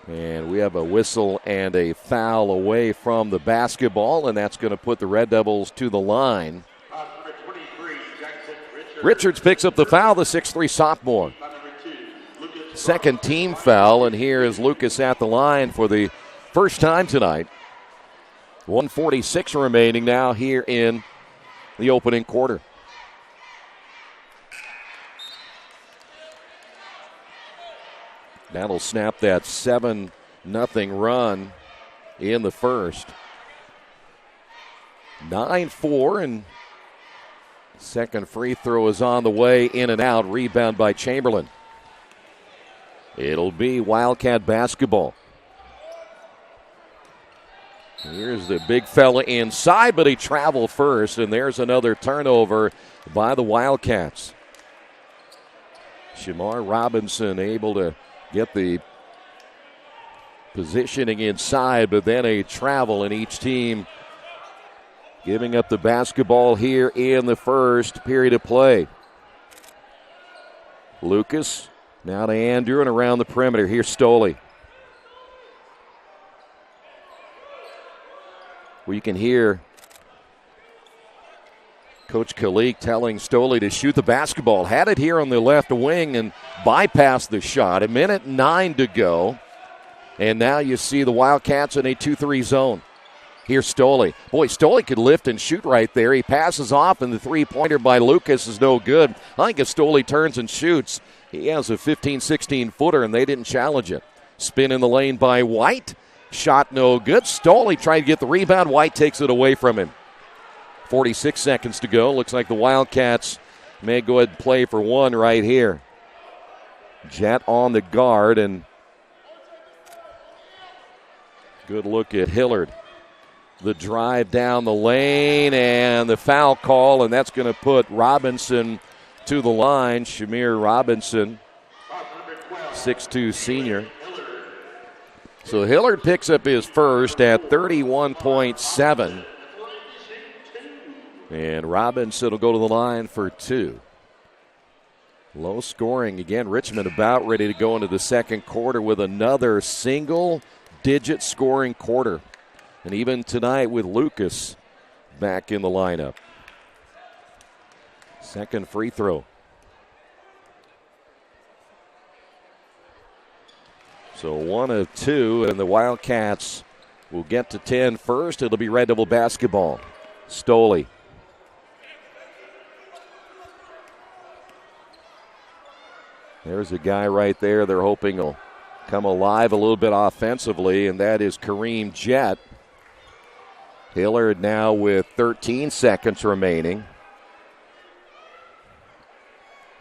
And we have a whistle and a foul away from the basketball, and that's going to put the Red Devils to the line. Richards picks up the foul, the 6'3 sophomore. Second team foul, and here is Lucas at the line for the first time tonight. 1:46 remaining now here in the opening quarter. That'll snap that 7-0 run in the first. 9-4, and second free throw is on the way, in and out. Rebound by Chamberlain. It'll be Wildcat basketball. Here's the big fella inside, but he traveled first, and there's another turnover by the Wildcats. Shamar Robinson able to get the positioning inside, but then a travel, and each team giving up the basketball here in the first period of play. Lucas now to Andrew and around the perimeter. Here's Stoley. where you can hear Coach Kalik telling Stoley to shoot the basketball. Had it here on the left wing and bypassed the shot. 1:09 to go. And now you see the Wildcats in a 2-3 zone. Here's Stoley. Boy, Stoley could lift and shoot right there. He passes off, and the three-pointer by Lucas is no good. I think if Stoley turns and shoots, he has a 15, 16-footer, and they didn't challenge it. Spin in the lane by White. Shot no good. Stoley tried to get the rebound. White takes it away from him. 46 seconds to go. Looks like the Wildcats may go ahead and play for one right here. Jet on the guard, and good look at Hillard. The drive down the lane and the foul call, and that's going to put Robinson to the line. Shamir Robinson, 6'2 senior. So Hillard picks up his first at 31.7. And Robinson will go to the line for two. Low scoring again. Richmond about ready to go into the second quarter with another single-digit scoring quarter. And even tonight with Lucas back in the lineup. Second free throw. So 1 of 2, and the Wildcats will get to 10 first. It'll be Red Devil basketball. Stoley. There's a guy right there they're hoping will come alive a little bit offensively, and that is Kareem Jett. Hillard now with 13 seconds remaining.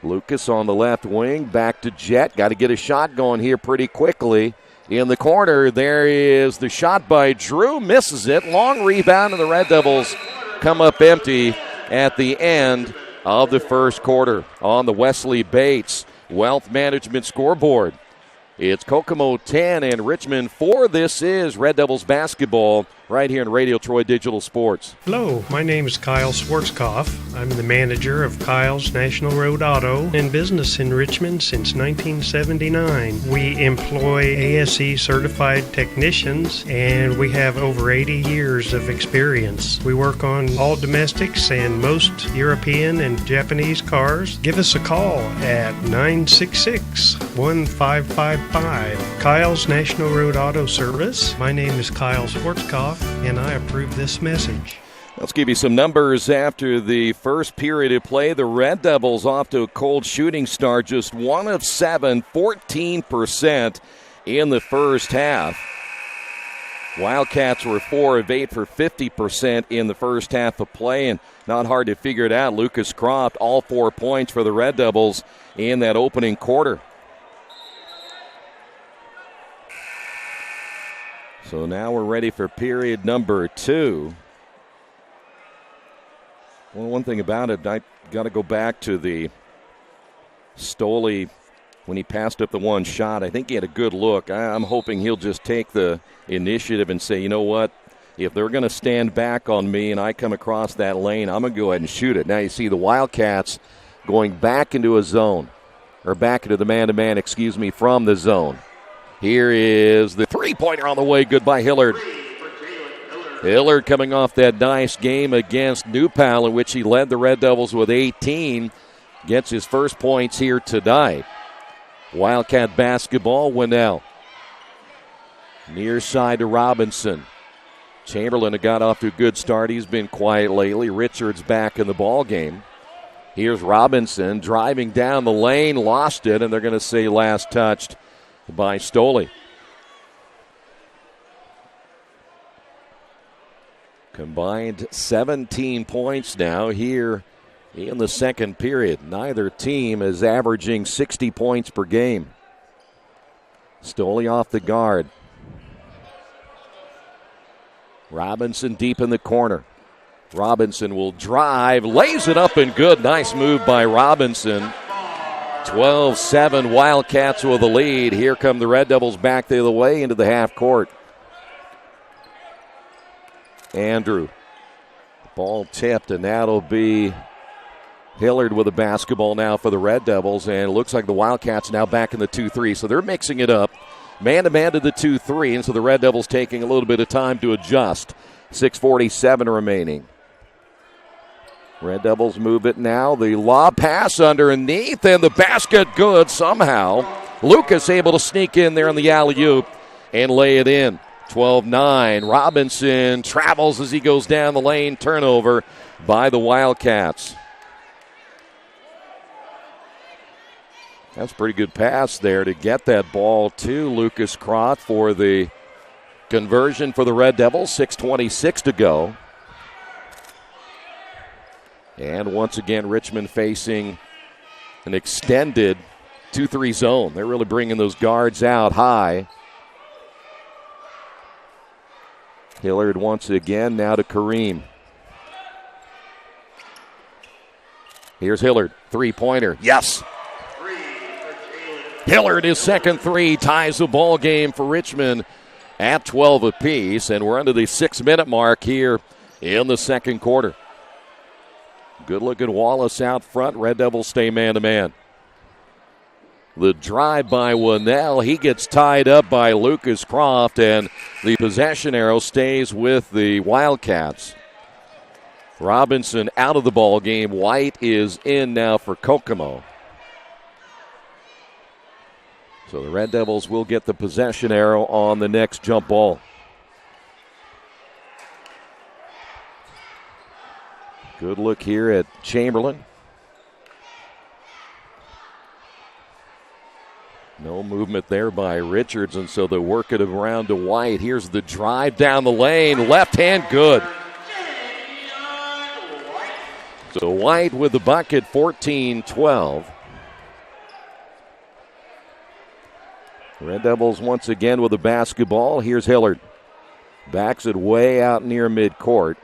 Lucas on the left wing, back to Jett. Got to get a shot going here pretty quickly. In the corner, there is the shot by Drew. Misses it. Long rebound, and the Red Devils come up empty at the end of the first quarter. On the Wesley Bates Wealth Management scoreboard, it's Kokomo 10 and Richmond 4. This is Red Devils basketball right here in Radio Troy Digital Sports. Hello, my name is Kyle Schwarzkopf. I'm the manager of Kyle's National Road Auto, in business in Richmond since 1979. We employ ASE certified technicians, and we have over 80 years of experience. We work on all domestics and most European and Japanese cars. Give us a call at 966-1555. Kyle's National Road Auto Service. My name is Kyle Schwarzkopf, and I approve this message. Let's give you some numbers after the first period of play. The Red Devils off to a cold shooting start, just 1 of 7, 14% in the first half. Wildcats were 4 of 8 for 50% in the first half of play, and not hard to figure it out. Lucas Croft, all 4 points for the Red Devils in that opening quarter. So now we're ready for period number 2. Well, one thing about it, I got to go back to the Stoley when he passed up the one shot. I think he had a good look. I'm hoping he'll just take the initiative and say, you know what, if they're going to stand back on me and I come across that lane, I'm going to go ahead and shoot it. Now you see the Wildcats going back into a zone, or back into the man-to-man, from the zone. Here is the three-pointer on the way. Good by Hillard. Hillard coming off that nice game against New Pal, in which he led the Red Devils with 18. Gets his first points here tonight. Wildcat basketball, Winnell. Near side to Robinson. Chamberlain had got off to a good start. He's been quiet lately. Richards back in the ball game. Here's Robinson driving down the lane, lost it, and they're going to say last touched by Stoley. Combined 17 points now here in the second period. Neither team is averaging 60 points per game. Stoley off the guard. Robinson deep in the corner. Robinson will drive, lays it up and good. Nice move by Robinson. 12-7 Wildcats with the lead. Here come the Red Devils back the other way into the half court. Andrew. Ball tipped, and that'll be Hillard with the basketball now for the Red Devils. And it looks like the Wildcats now back in the 2-3. So they're mixing it up. Man-to-man to the 2-3, and so the Red Devils taking a little bit of time to adjust. 6:47 remaining. Red Devils move it now. The lob pass underneath, and the basket good somehow. Lucas able to sneak in there on the alley-oop and lay it in. 12-9. Robinson travels as he goes down the lane. Turnover by the Wildcats. That's a pretty good pass there to get that ball to Lucas Croft for the conversion for the Red Devils. 6:26 to go. And once again, Richmond facing an extended 2-3 zone. They're really bringing those guards out high. Hillard once again, now to Kareem. Here's Hillard, three-pointer. Yes! Hillard, his second three, ties the ball game for Richmond at 12 apiece, and we're under the 6-minute mark here in the second quarter. Good look at Wallace out front. Red Devils stay man-to-man. The drive by Winnell. He gets tied up by Lucas Croft, and the possession arrow stays with the Wildcats. Robinson out of the ball game. White is in now for Kokomo. So the Red Devils will get the possession arrow on the next jump ball. Good look here at Chamberlain. No movement there by Richards, and so they work it around to White. Here's the drive down the lane. Left hand good. So White with the bucket, 14-12. Red Devils once again with the basketball. Here's Hillard. Backs it way out near midcourt.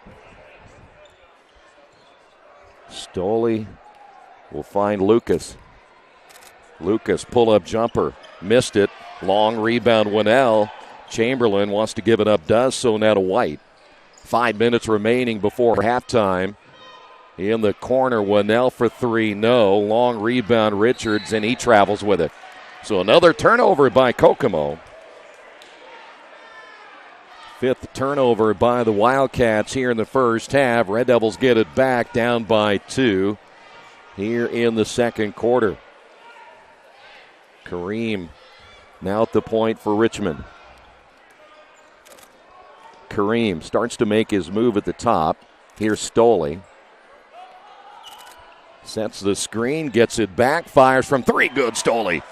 Stoley will find Lucas. Lucas, pull-up jumper. Missed it. Long rebound, Winnell. Chamberlain wants to give it up, does so now to White. 5 minutes remaining before halftime. In the corner, Winnell for three, no. Long rebound, Richards, and he travels with it. So another turnover by Kokomo. Fifth turnover by the Wildcats here in the first half. Red Devils get it back, down by 2 here in the second quarter. Kareem now at the point for Richmond. Kareem starts to make his move at the top. Here's Stoley. Sets the screen, gets it back, fires from three. Good, Stoley.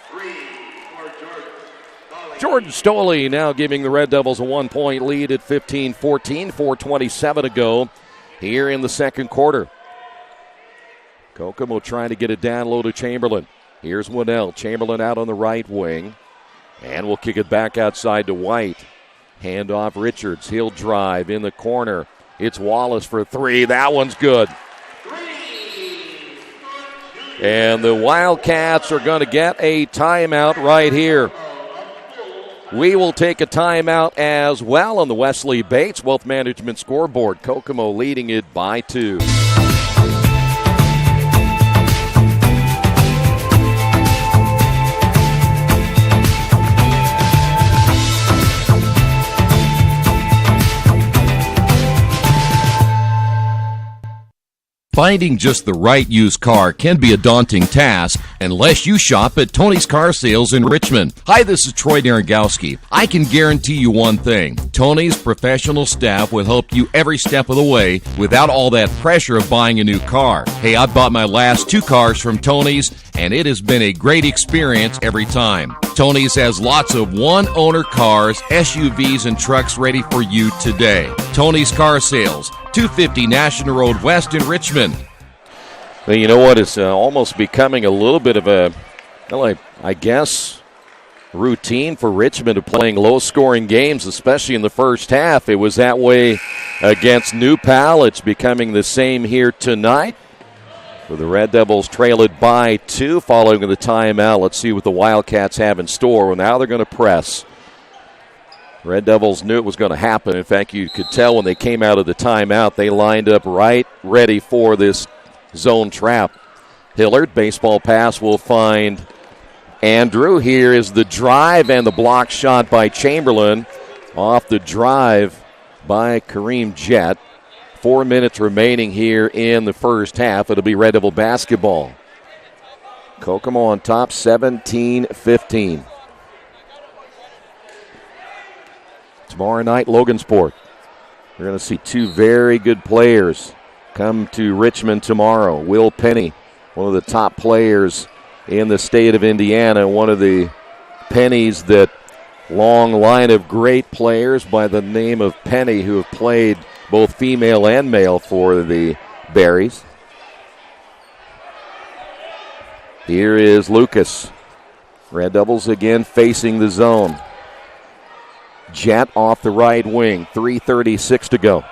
Jordan Stoley now giving the Red Devils a 1-point lead at 15-14, 4:27 to go here in the second quarter. Kokomo trying to get it down low to Chamberlain. Here's Winnell. Chamberlain out on the right wing. And we'll kick it back outside to White. Hand off Richards. He'll drive in the corner. It's Wallace for three. That one's good. And the Wildcats are going to get a timeout right here. We will take a timeout as well on the Wesley Bates Wealth Management scoreboard. Kokomo leading it by 2. Finding just the right used car can be a daunting task unless you shop at Tony's Car Sales in Richmond. Hi, this is Troy Naragowski. I can guarantee you one thing. Tony's professional staff will help you every step of the way without all that pressure of buying a new car. Hey, I bought my last 2 cars from Tony's, and it has been a great experience every time. Tony's has lots of one-owner cars, SUVs, and trucks ready for you today. Tony's Car Sales, 250 National Road West in Richmond. Well, you know what? It's almost becoming a little bit of a, well, I guess, routine for Richmond of playing low-scoring games, especially in the first half. It was that way against New Pal. It's becoming the same here tonight. So the Red Devils trail it by 2 following the timeout. Let's see what the Wildcats have in store. Well, now they're going to press. Red Devils knew it was going to happen. In fact, you could tell when they came out of the timeout, they lined up right ready for this zone trap. Hillard, baseball pass will find Andrew. Here is the drive and the block shot by Chamberlain. Off the drive by Kareem Jett. 4 minutes remaining here in the first half. It'll be Red Devil basketball. Kokomo on top, 17-15. Tomorrow night, Logansport. We're going to see two very good players come to Richmond tomorrow. Will Penny, one of the top players in the state of Indiana, one of the Pennies, that long line of great players by the name of Penny who have played both female and male for the Berries. Here is Lucas. Red Devils again facing the zone. Jett off the right wing. 3:36 to go.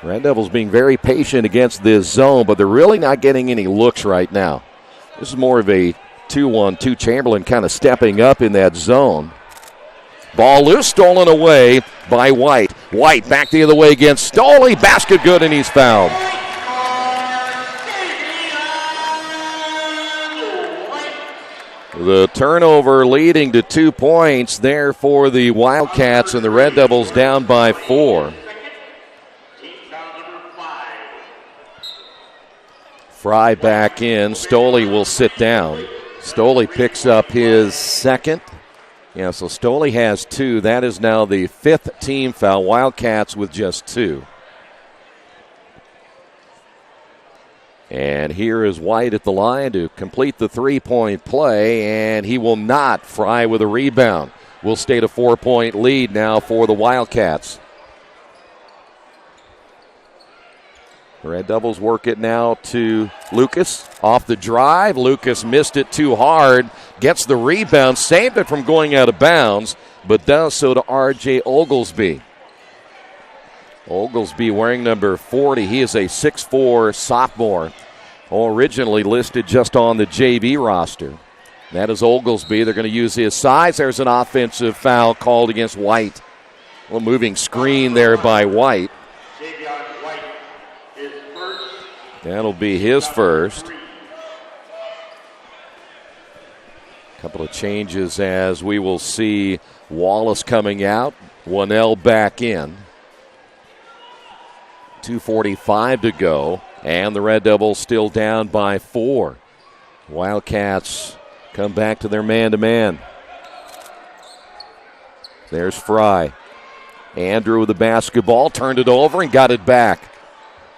Red Devils being very patient against this zone, but they're really not getting any looks right now. This is more of a 2-1-2. Chamberlain kind of stepping up in that zone. Ball loose, stolen away by White. White back the other way against Stoley. Basket good, and he's fouled. The turnover leading to 2 points there for the Wildcats, and the Red Devils down by 4. Fry back in. Stoley will sit down. Stoley picks up his second. Yeah, so Stoley has 2. That is now the 5th team foul. Wildcats with just 2. And here is White at the line to complete the three-point play, and he will not. Fry with a rebound. Will stay to 4-point lead now for the Wildcats. The Red Devils work it now to Lucas. Off the drive. Lucas missed it too hard. Gets the rebound. Saved it from going out of bounds, but does so to R.J. Oglesby. Oglesby wearing number 40. He is a 6'4 sophomore. Originally listed just on the JV roster. That is Oglesby. They're going to use his size. There's an offensive foul called against White. A little moving screen there by White. That'll be his first. Couple of changes as we will see Wallace coming out. Winnell back in. 2:45 to go, and the Red Devils still down by 4. Wildcats come back to their man-to-man. There's Fry. Andrew with the basketball, turned it over and got it back.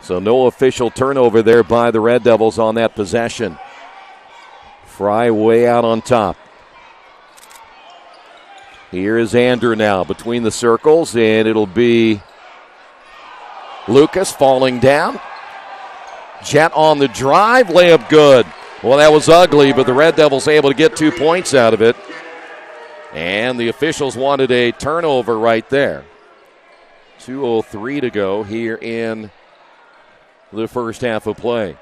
So no official turnover there by the Red Devils on that possession. Fry way out on top. Here is Andrew now between the circles, and it'll be Lucas falling down. Jett on the drive, layup good. Well, that was ugly, but the Red Devils able to get 2 points out of it. And the officials wanted a turnover right there. 2:03 to go here in the first half of play.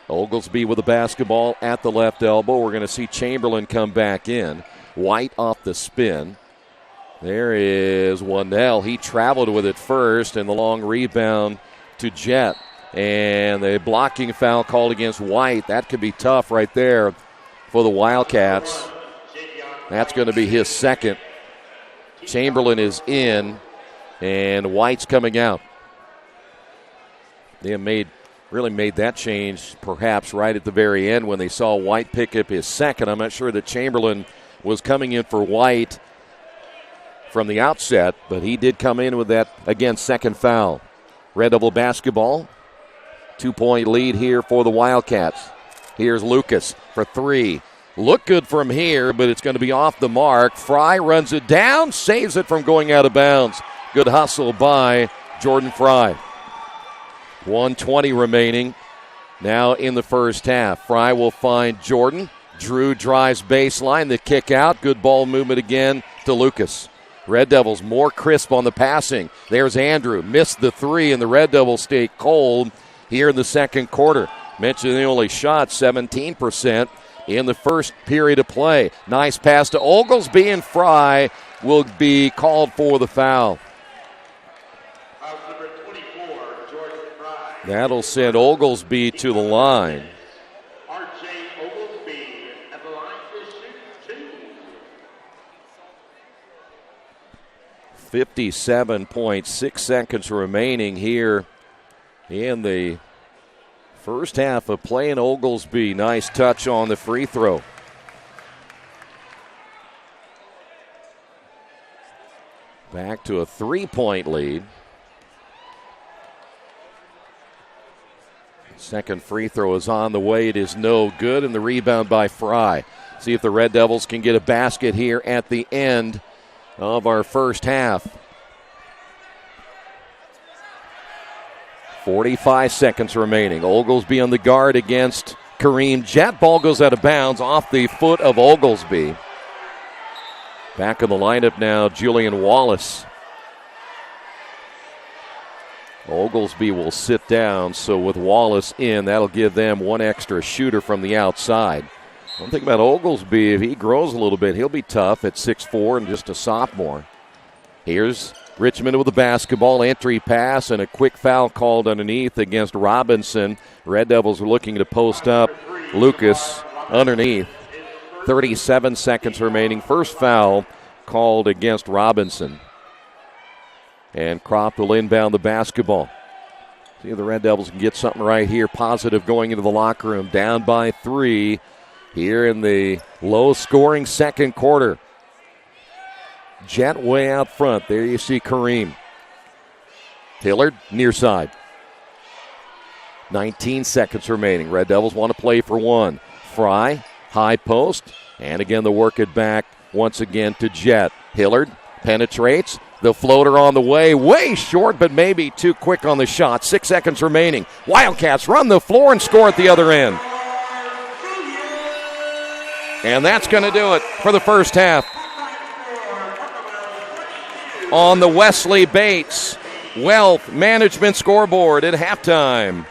Oglesby with the basketball at the left elbow. We're going to see Chamberlain come back in. White off the spin. There is Winnell. He traveled with it first, and the long rebound to Jett. And the blocking foul called against White. That could be tough right there for the Wildcats. That's going to be his second. Chamberlain is in, and White's coming out. They really made that change perhaps right at the very end when they saw White pick up his second. I'm not sure that Chamberlain was coming in for White from the outset, but he did come in with that, again, second foul. Red Devil basketball. 2-point lead here for the Wildcats. Here's Lucas for 3. Look good from here, but it's going to be off the mark. Fry runs it down, saves it from going out of bounds. Good hustle by Jordan Fry. 1:20 remaining now in the first half. Fry will find Jordan. Drew drives baseline, the kick out. Good ball movement again to Lucas. Red Devils more crisp on the passing. There's Andrew. Missed the 3, and the Red Devils stay cold here in the second quarter. Mentioned they only shot 17% in the first period of play. Nice pass to Oglesby, and Fry will be called for the foul. That'll send Oglesby to the line. 57.6 seconds remaining here in the first half of play in Oglesby. Nice touch on the free throw. Back to a 3-point lead. Second free throw is on the way. It is no good, and the rebound by Fry. See if the Red Devils can get a basket here at the end of our first half. 45 seconds remaining. Oglesby on the guard against Kareem Jett. Ball goes out of bounds off the foot of Oglesby. Back in the lineup now, Julian Wallace. Oglesby will sit down, so with Wallace in, that'll give them one extra shooter from the outside. One thing about Oglesby, if he grows a little bit, he'll be tough at 6'4" and just a sophomore. Here's Richmond with the basketball, entry pass, and a quick foul called underneath against Robinson. Red Devils are looking to post up Lucas underneath. 37 seconds remaining. First foul called against Robinson. And Kropp will inbound the basketball. See if the Red Devils can get something right here. Positive going into the locker room. Down by 3 here in the low-scoring second quarter. Jett way out front. There you see Kareem. Hillard near side. 19 seconds remaining. Red Devils want to play for one. Fry, high post, and again the work it back once again to Jett. Hillard penetrates. The floater on the way short, but maybe too quick on the shot. 6 seconds remaining. Wildcats run the floor and score at the other end. And that's going to do it for the first half. On the Wesley Bates Wealth Management scoreboard at halftime.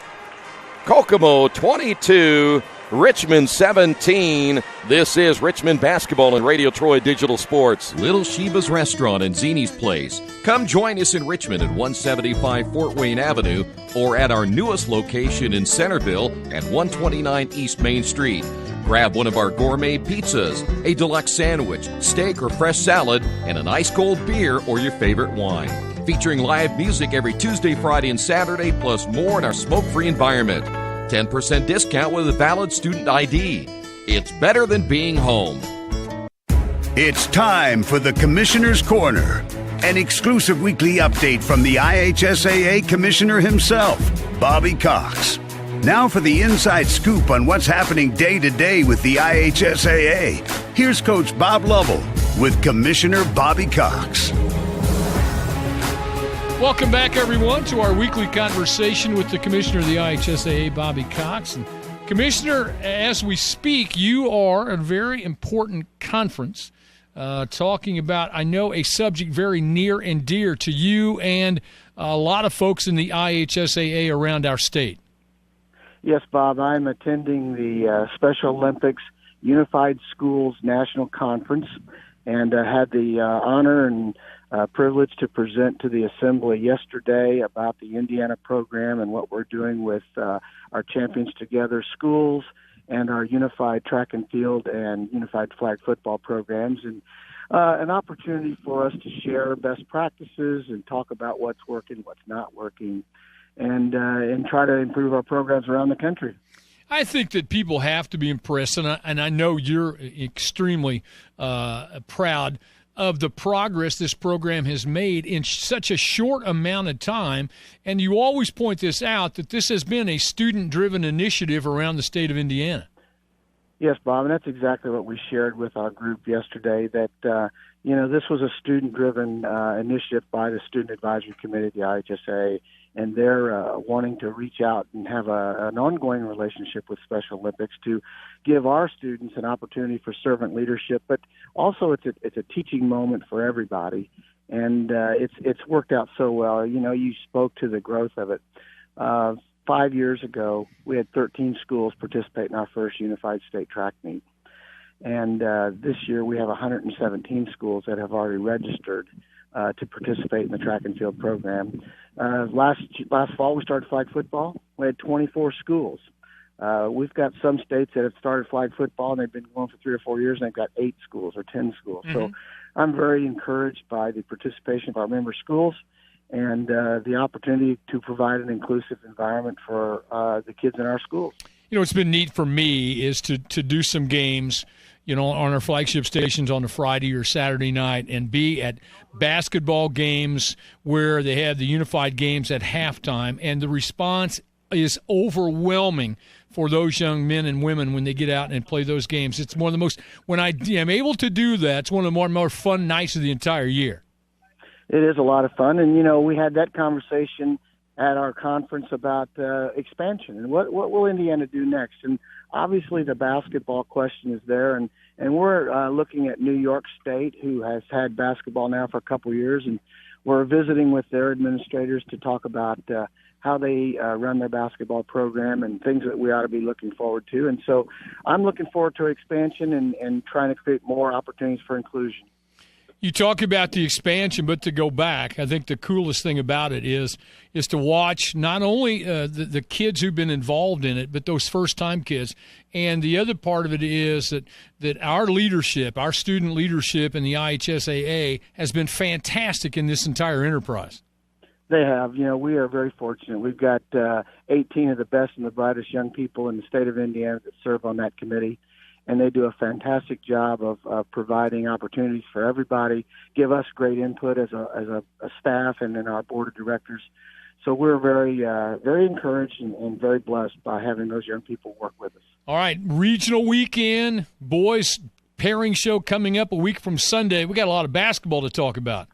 Kokomo 22, Richmond 17. This is Richmond Basketball and Radio Troy Digital Sports. Little Sheba's Restaurant and Zini's Place. Come join us in Richmond at 175 Fort Wayne Avenue or at our newest location in Centerville at 129 East Main Street. Grab one of our gourmet pizzas, a deluxe sandwich, steak or fresh salad, and an ice-cold beer or your favorite wine. Featuring live music every Tuesday, Friday, and Saturday, plus more in our smoke-free environment. 10% discount with a valid student ID. It's better than being home. It's time for the Commissioner's Corner, an exclusive weekly update from the IHSAA Commissioner himself, Bobby Cox. Now for the inside scoop on what's happening day to day with the IHSAA. Here's Coach Bob Lovell with Commissioner Bobby Cox. Welcome back, everyone, to our weekly conversation with the Commissioner of the IHSAA, Bobby Cox. And Commissioner, as we speak, you are at a very important conference talking about, I know, a subject very near and dear to you and a lot of folks in the IHSAA around our state. Yes, Bob, I'm attending the Special Olympics Unified Schools National Conference and had the honor and privilege to present to the Assembly yesterday about the Indiana program and what we're doing with our Champions Together schools and our unified track and field and unified flag football programs, and an opportunity for us to share best practices and talk about what's working, what's not working, and try to improve our programs around the country. I think that people have to be impressed, and I know you're extremely proud of the progress this program has made in such a short amount of time. And you always point this out, that this has been a student-driven initiative around the state of Indiana. Yes, Bob, and that's exactly what we shared with our group yesterday, that, this was a student-driven initiative by the Student Advisory Committee of the IHSA, and they're wanting to reach out and have an ongoing relationship with Special Olympics to give our students an opportunity for servant leadership, but also it's a teaching moment for everybody, and it's worked out so well. You spoke to the growth of it. 5 years ago, we had 13 schools participate in our first unified state track meet, and this year we have 117 schools that have already registered to participate in the track and field program. Last fall, we started flag football. We had 24 schools. We've got some states that have started flag football, and they've been going for 3 or 4 years, and they've got 8 schools or 10 schools. Mm-hmm. So I'm very encouraged by the participation of our member schools and the opportunity to provide an inclusive environment for the kids in our schools. You know, what's been neat for me is to do some games, you know, on our flagship stations on a Friday or Saturday night and be at basketball games where they have the unified games at halftime, and the response is overwhelming for those young men and women when they get out and play those games. It's one of the most, when I am able to do that, it's one of the more fun nights of the entire year. It is a lot of fun, and, you know, we had that conversation at our conference about expansion and what will Indiana do next. And obviously the basketball question is there, and we're looking at New York State, who has had basketball now for a couple of years, and we're visiting with their administrators to talk about how they run their basketball program and things that we ought to be looking forward to. And so I'm looking forward to expansion and trying to create more opportunities for inclusion. You talk about the expansion, but to go back, I think the coolest thing about it is to watch not only the kids who've been involved in it, but those first-time kids. And the other part of it is that our leadership, our student leadership in the IHSAA has been fantastic in this entire enterprise. They have. You know, we are very fortunate. We've got 18 of the best and the brightest young people in the state of Indiana that serve on that committee, and they do a fantastic job of providing opportunities for everybody, give us great input as a staff and in our board of directors. So we're very encouraged and very blessed by having those young people work with us. All right, regional weekend, boys pairing show coming up a week from Sunday. We got a lot of basketball to talk about.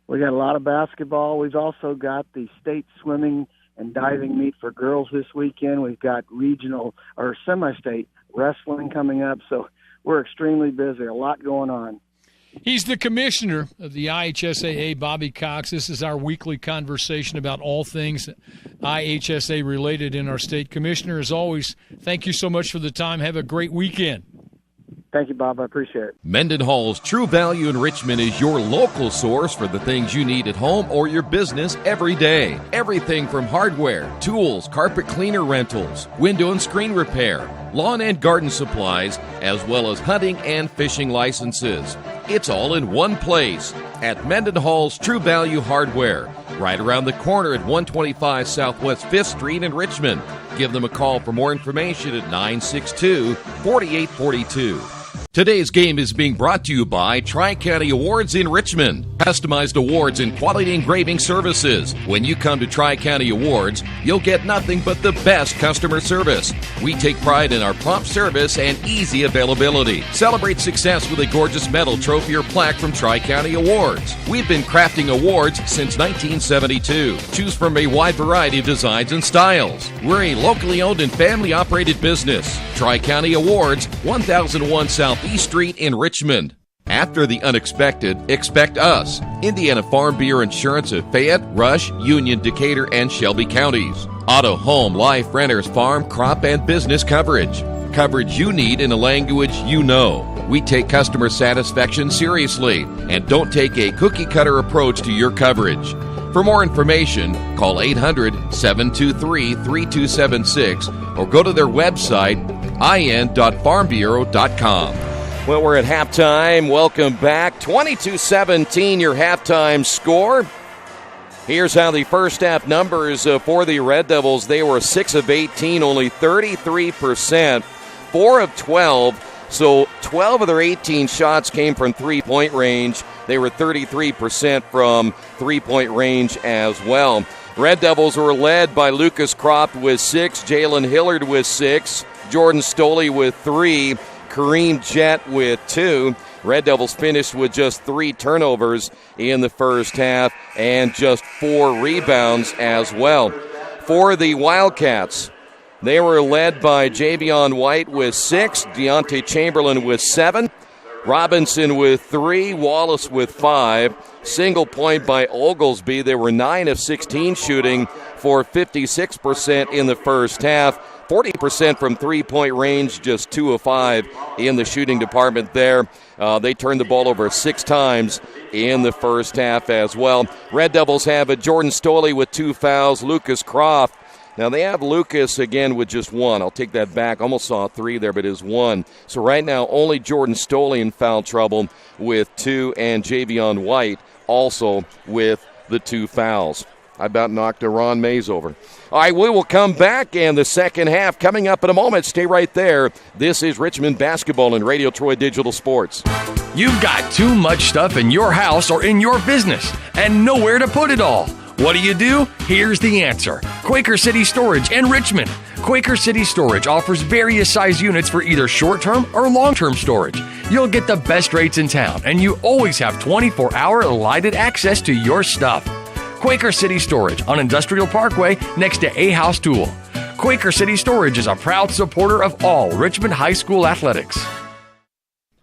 We got a lot of basketball. We've also got the state swimming and diving meet for girls this weekend. We've got regional or semi-state wrestling coming up. So we're extremely busy, a lot going on. He's the commissioner of the IHSAA, Bobby Cox. This is our weekly conversation about all things IHSA related in our state. Commissioner, as always, thank you so much for the time. Have a great weekend. Thank you, Bob. I appreciate it. Mendenhall's True Value in Richmond is your local source for the things you need at home or your business every day. Everything from hardware, tools, carpet cleaner rentals, window and screen repair, lawn and garden supplies, as well as hunting and fishing licenses. It's all in one place at Mendenhall's True Value Hardware, right around the corner at 125 Southwest 5th Street in Richmond. Give them a call for more information at 962-4842. Today's game is being brought to you by Tri-County Awards in Richmond. Customized awards and quality engraving services. When you come to Tri-County Awards, you'll get nothing but the best customer service. We take pride in our prompt service and easy availability. Celebrate success with a gorgeous medal, trophy, or plaque from Tri-County Awards. We've been crafting awards since 1972. Choose from a wide variety of designs and styles. We're a locally owned and family-operated business. Tri-County Awards, 1001 South East Street in Richmond. After the unexpected, expect us. Indiana Farm Bureau Insurance of Fayette, Rush, Union, Decatur, and Shelby counties. Auto, home, life, renters, farm, crop, and business coverage. Coverage you need in a language you know. We take customer satisfaction seriously and don't take a cookie-cutter approach to your coverage. For more information, call 800-723-3276 or go to their website, in.farmbureau.com. Well, we're at halftime. Welcome back. 22-17, your halftime score. Here's how the first half numbers for the Red Devils. They were 6 of 18, only 33%, 4 of 12. So 12 of their 18 shots came from three-point range. They were 33% from three-point range as well. Red Devils were led by Lucas Croft with 6, Jalen Hillard with 6, Jordan Stoley with 3, Kareem Jett with 2. Red Devils finished with just 3 turnovers in the first half and just 4 rebounds as well. For the Wildcats, they were led by Javion White with 6, Deontay Chamberlain with 7, Robinson with 3, Wallace with 5. Single point by Oglesby. They were 9 of 16 shooting for 56% in the first half. 40% from three-point range, just 2 of 5 in the shooting department there. They turned the ball over 6 times in the first half as well. Red Devils have a Jordan Stoley with 2 fouls. Lucas Croft Now they have Lucas again with just one. I'll take that back. Almost saw 3 there, but it is 1. So right now only Jordan Stoley in foul trouble with 2, and Javion White also with the 2 fouls. I about knocked Ron Mays over. All right, we will come back, and the second half coming up in a moment. Stay right there. This is Richmond Basketball and Radio Troy Digital Sports. You've got too much stuff in your house or in your business and nowhere to put it all. What do? Here's the answer. Quaker City Storage in Richmond. Quaker City Storage offers various size units for either short-term or long-term storage. You'll get the best rates in town, and you always have 24-hour lighted access to your stuff. Quaker City Storage on Industrial Parkway next to A House Tool. Quaker City Storage is a proud supporter of all Richmond High School athletics.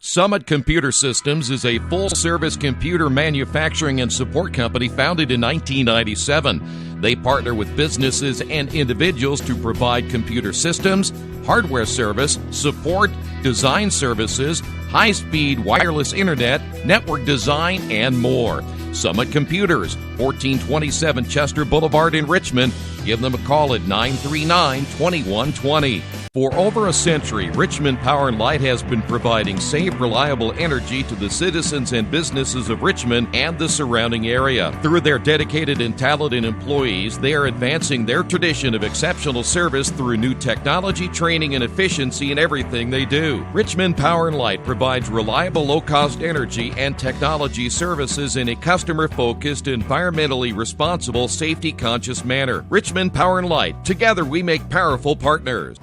Summit Computer Systems is a full-service computer manufacturing and support company founded in 1997. They partner with businesses and individuals to provide computer systems, hardware service, support, design services, high-speed wireless internet, network design, and more. Summit Computers, 1427 Chester Boulevard in Richmond. Give them a call at 939-2120. For over a century, Richmond Power & Light has been providing safe, reliable energy to the citizens and businesses of Richmond and the surrounding area. Through their dedicated and talented employees, they are advancing their tradition of exceptional service through new technology, training, and efficiency in everything they do. Richmond Power & Light provides reliable, low-cost energy and technology services in a customer-focused, environmentally responsible, safety-conscious manner. Richmond Power & Light. Together we make powerful partners.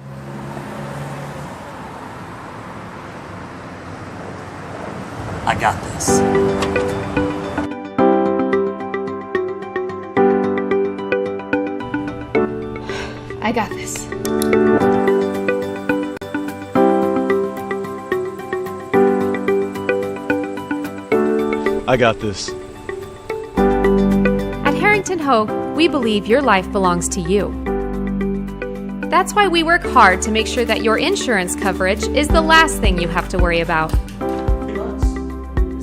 I got this. I got this. I got this. At Harrington Hogue, we believe your life belongs to you. That's why we work hard to make sure that your insurance coverage is the last thing you have to worry about.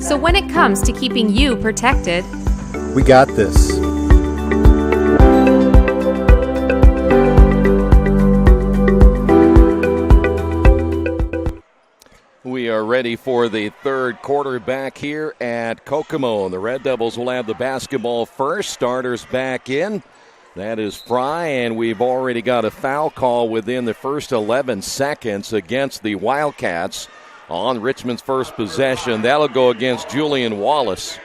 So when it comes to keeping you protected, We got this. We are ready for the third quarter back here at Kokomo. The Red Devils will have the basketball first. Starters back in. That is Fry, and we've already got a foul call within the first 11 seconds against the Wildcats on Richmond's first possession. That'll go against Julian Wallace.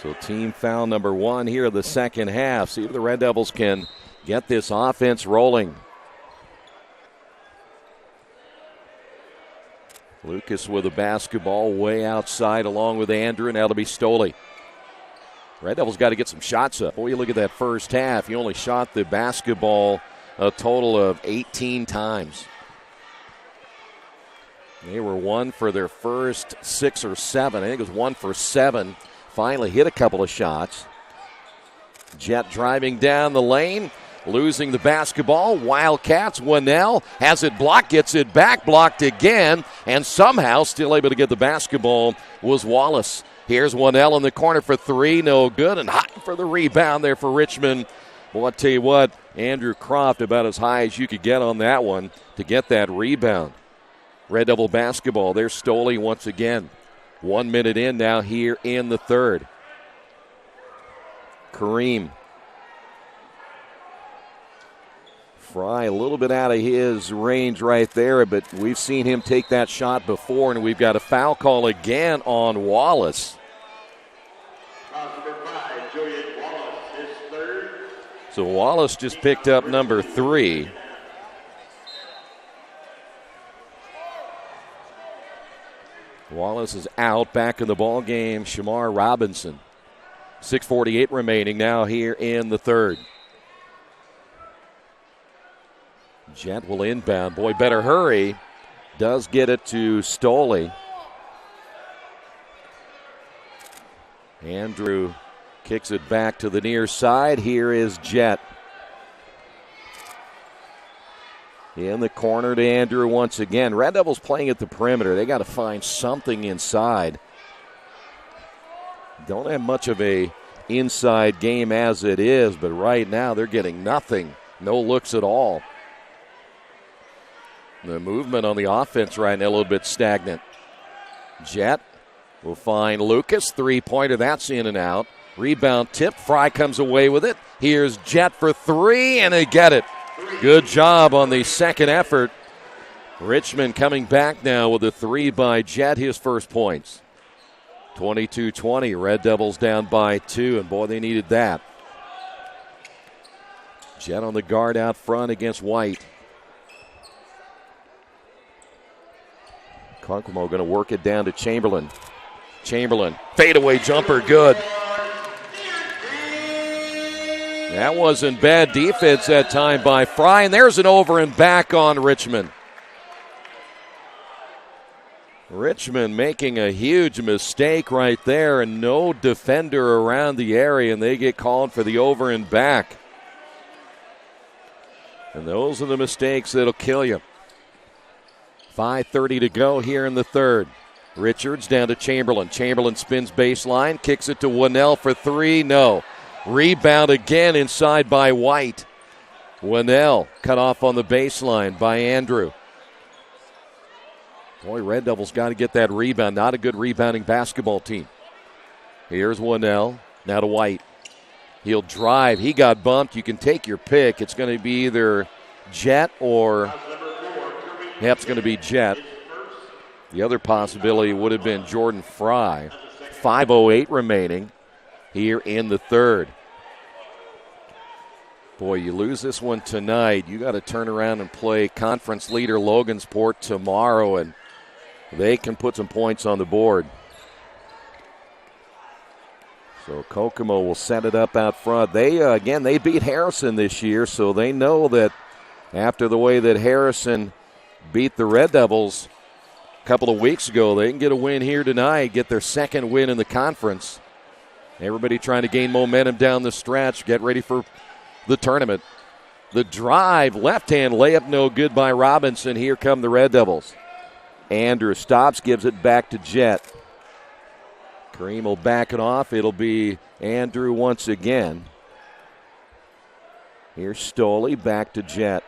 So team foul number 1 here in the second half. See if the Red Devils can get this offense rolling. Lucas with the basketball way outside along with Andrew, and that'll be Stoley. Red Devils got to get some shots up. Boy, you look at that first half. He only shot the basketball a total of 18 times. They were 1 for their first 6 or 7. I think it was 1 for 7. Finally hit a couple of shots. Jet driving down the lane, losing the basketball. Wildcats, Winnell has it blocked, gets it back, blocked again, and somehow still able to get the basketball was Wallace. Here's Winnell in the corner for 3, no good, and high for the rebound there for Richmond. Well, I'll tell you what, Andrew Croft about as high as you could get on that one to get that rebound. Red Devil basketball. There's Stoley once again. 1 minute in now here in the third. Kareem. Fry a little bit out of his range right there, but we've seen him take that shot before, and we've got a foul call again on Wallace. So Wallace just picked up number 3. Wallace is out, back in the ball game. Shamar Robinson. 6:48 remaining now here in the third. Jet will inbound. Boy, better hurry. Does get it to Stoley. Andrew kicks it back to the near side. Here is Jet. In the corner to Andrew once again. Red Devils playing at the perimeter. They got to find something inside. Don't have much of a inside game as it is, but right now they're getting nothing. No looks at all. The movement on the offense right now a little bit stagnant. Jet will find Lucas. Three-pointer, that's in and out. Rebound tip. Fry comes away with it. Here's Jet for three, and they get it. Good job on the second effort. Richmond coming back now with a three by Jet, his first points. 22-20. Red Devils down by 2, and boy, they needed that. Jet on the guard out front against White. Kokomo going to work it down to Chamberlain. Chamberlain, fadeaway jumper, good. That wasn't bad defense that time by Fry, and there's an over and back on Richmond. Richmond making a huge mistake right there, and no defender around the area, and they get called for the over and back. And those are the mistakes that'll kill you. 5:30 to go here in the third. Richards down to Chamberlain. Chamberlain spins baseline, kicks it to Winnell for three. No. Rebound again inside by White. Winnell cut off on the baseline by Andrew. Boy, Red Devils got to get that rebound. Not a good rebounding basketball team. Here's Winnell. Now to White. He'll drive. He got bumped. You can take your pick. It's going to be either Jet or... Yep, it's going to be Jet. The other possibility would have been Jordan Fry. 5:08 remaining here in the third. Boy, you lose this one tonight, you got to turn around and play conference leader Logansport tomorrow, and they can put some points on the board. So Kokomo will set it up out front. They beat Harrison this year, so they know that after the way that Harrison beat the Red Devils a couple of weeks ago, they can get a win here tonight, get their second win in the conference. Everybody trying to gain momentum down the stretch, get ready for the tournament. The drive, left-hand layup, no good by Robinson. Here come the Red Devils. Andrew stops, gives it back to Jet. Kareem will back it off. It'll be Andrew once again. Here's Stoley, back to Jet.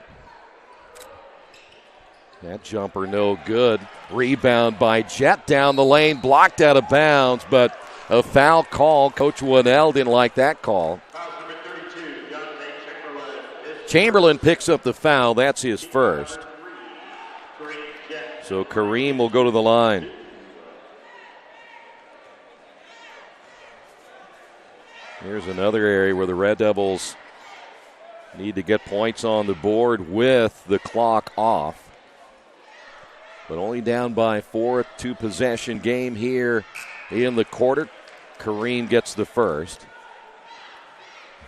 That jumper no good. Rebound by Jet down the lane, blocked out of bounds, but a foul call. Coach Winnell didn't like that call. Chamberlain picks up the foul. That's his first. So Kareem will go to the line. Here's another area where the Red Devils need to get points on the board with the clock off. But only down by 4, 2-possession game here in the quarter. Kareem gets the first.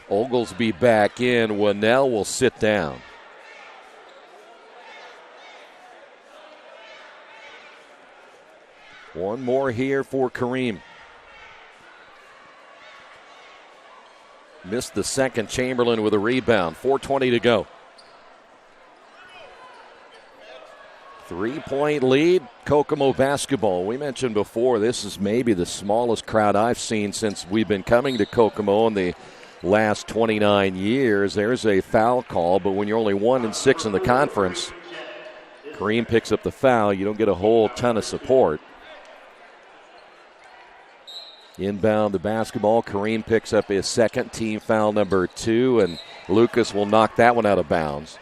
Oglesby back in. Winnell will sit down. One more here for Kareem. Missed the second. Chamberlain with a rebound. 4:20 to go. 3-point lead, Kokomo basketball. We mentioned before, this is maybe the smallest crowd I've seen since we've been coming to Kokomo in the last 29 years. There's a foul call, but when you're only 1-6 in the conference, Kareem picks up the foul. You don't get a whole ton of support. Inbound the basketball. Kareem picks up his second, team foul number 2, and Lucas will knock that one out of bounds.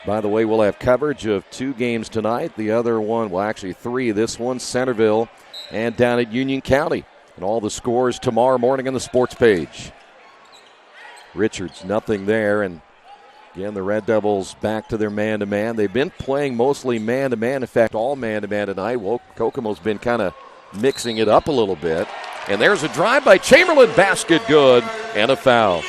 By the way, we'll have coverage of 2 games tonight. The other one, well, actually 3. This one, Centerville and down at Union County. And all the scores tomorrow morning on the sports page. Richards, nothing there. And again, the Red Devils back to their man-to-man. They've been playing mostly man-to-man. In fact, all man-to-man tonight. Well, Kokomo's been kind of mixing it up a little bit. And there's a drive by Chamberlain. Basket good and a foul.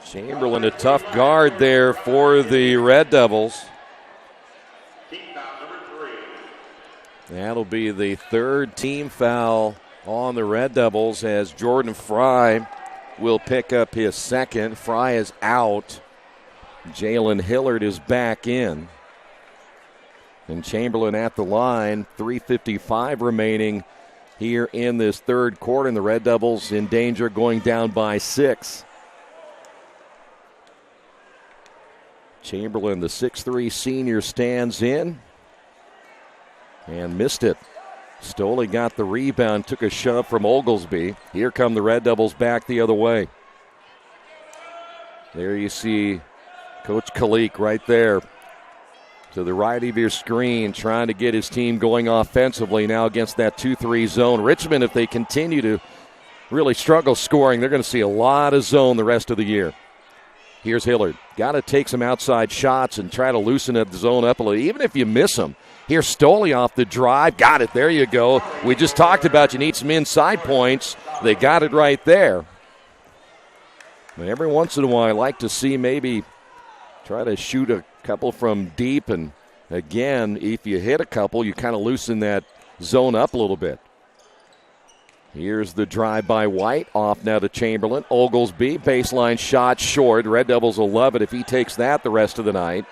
Chamberlain, a tough guard there for the Red Devils. That'll be the third team foul on the Red Devils as Jordan Fry will pick up his second. Fry is out. Jalen Hillard is back in. And Chamberlain at the line, 3:55 remaining here in this third quarter, and the Red Devils in danger, going down by 6. Chamberlain, the 6'3 senior, stands in and missed it. Stoley got the rebound, took a shove from Oglesby. Here come the Red Devils back the other way. There you see Coach Kalik right there to the right of your screen, trying to get his team going offensively now against that 2-3 zone. Richmond, if they continue to really struggle scoring, they're going to see a lot of zone the rest of the year. Here's Hillard. Got to take some outside shots and try to loosen the zone up a little, even if you miss them. Here's Stoley off the drive. Got it. There you go. We just talked about you need some inside points. They got it right there. But every once in a while, I like to see maybe try to shoot a couple from deep. And, again, if you hit a couple, you kind of loosen that zone up a little bit. Here's the drive by White. Off now to Chamberlain. Oglesby, baseline shot short. Red Devils will love it if he takes that the rest of the night.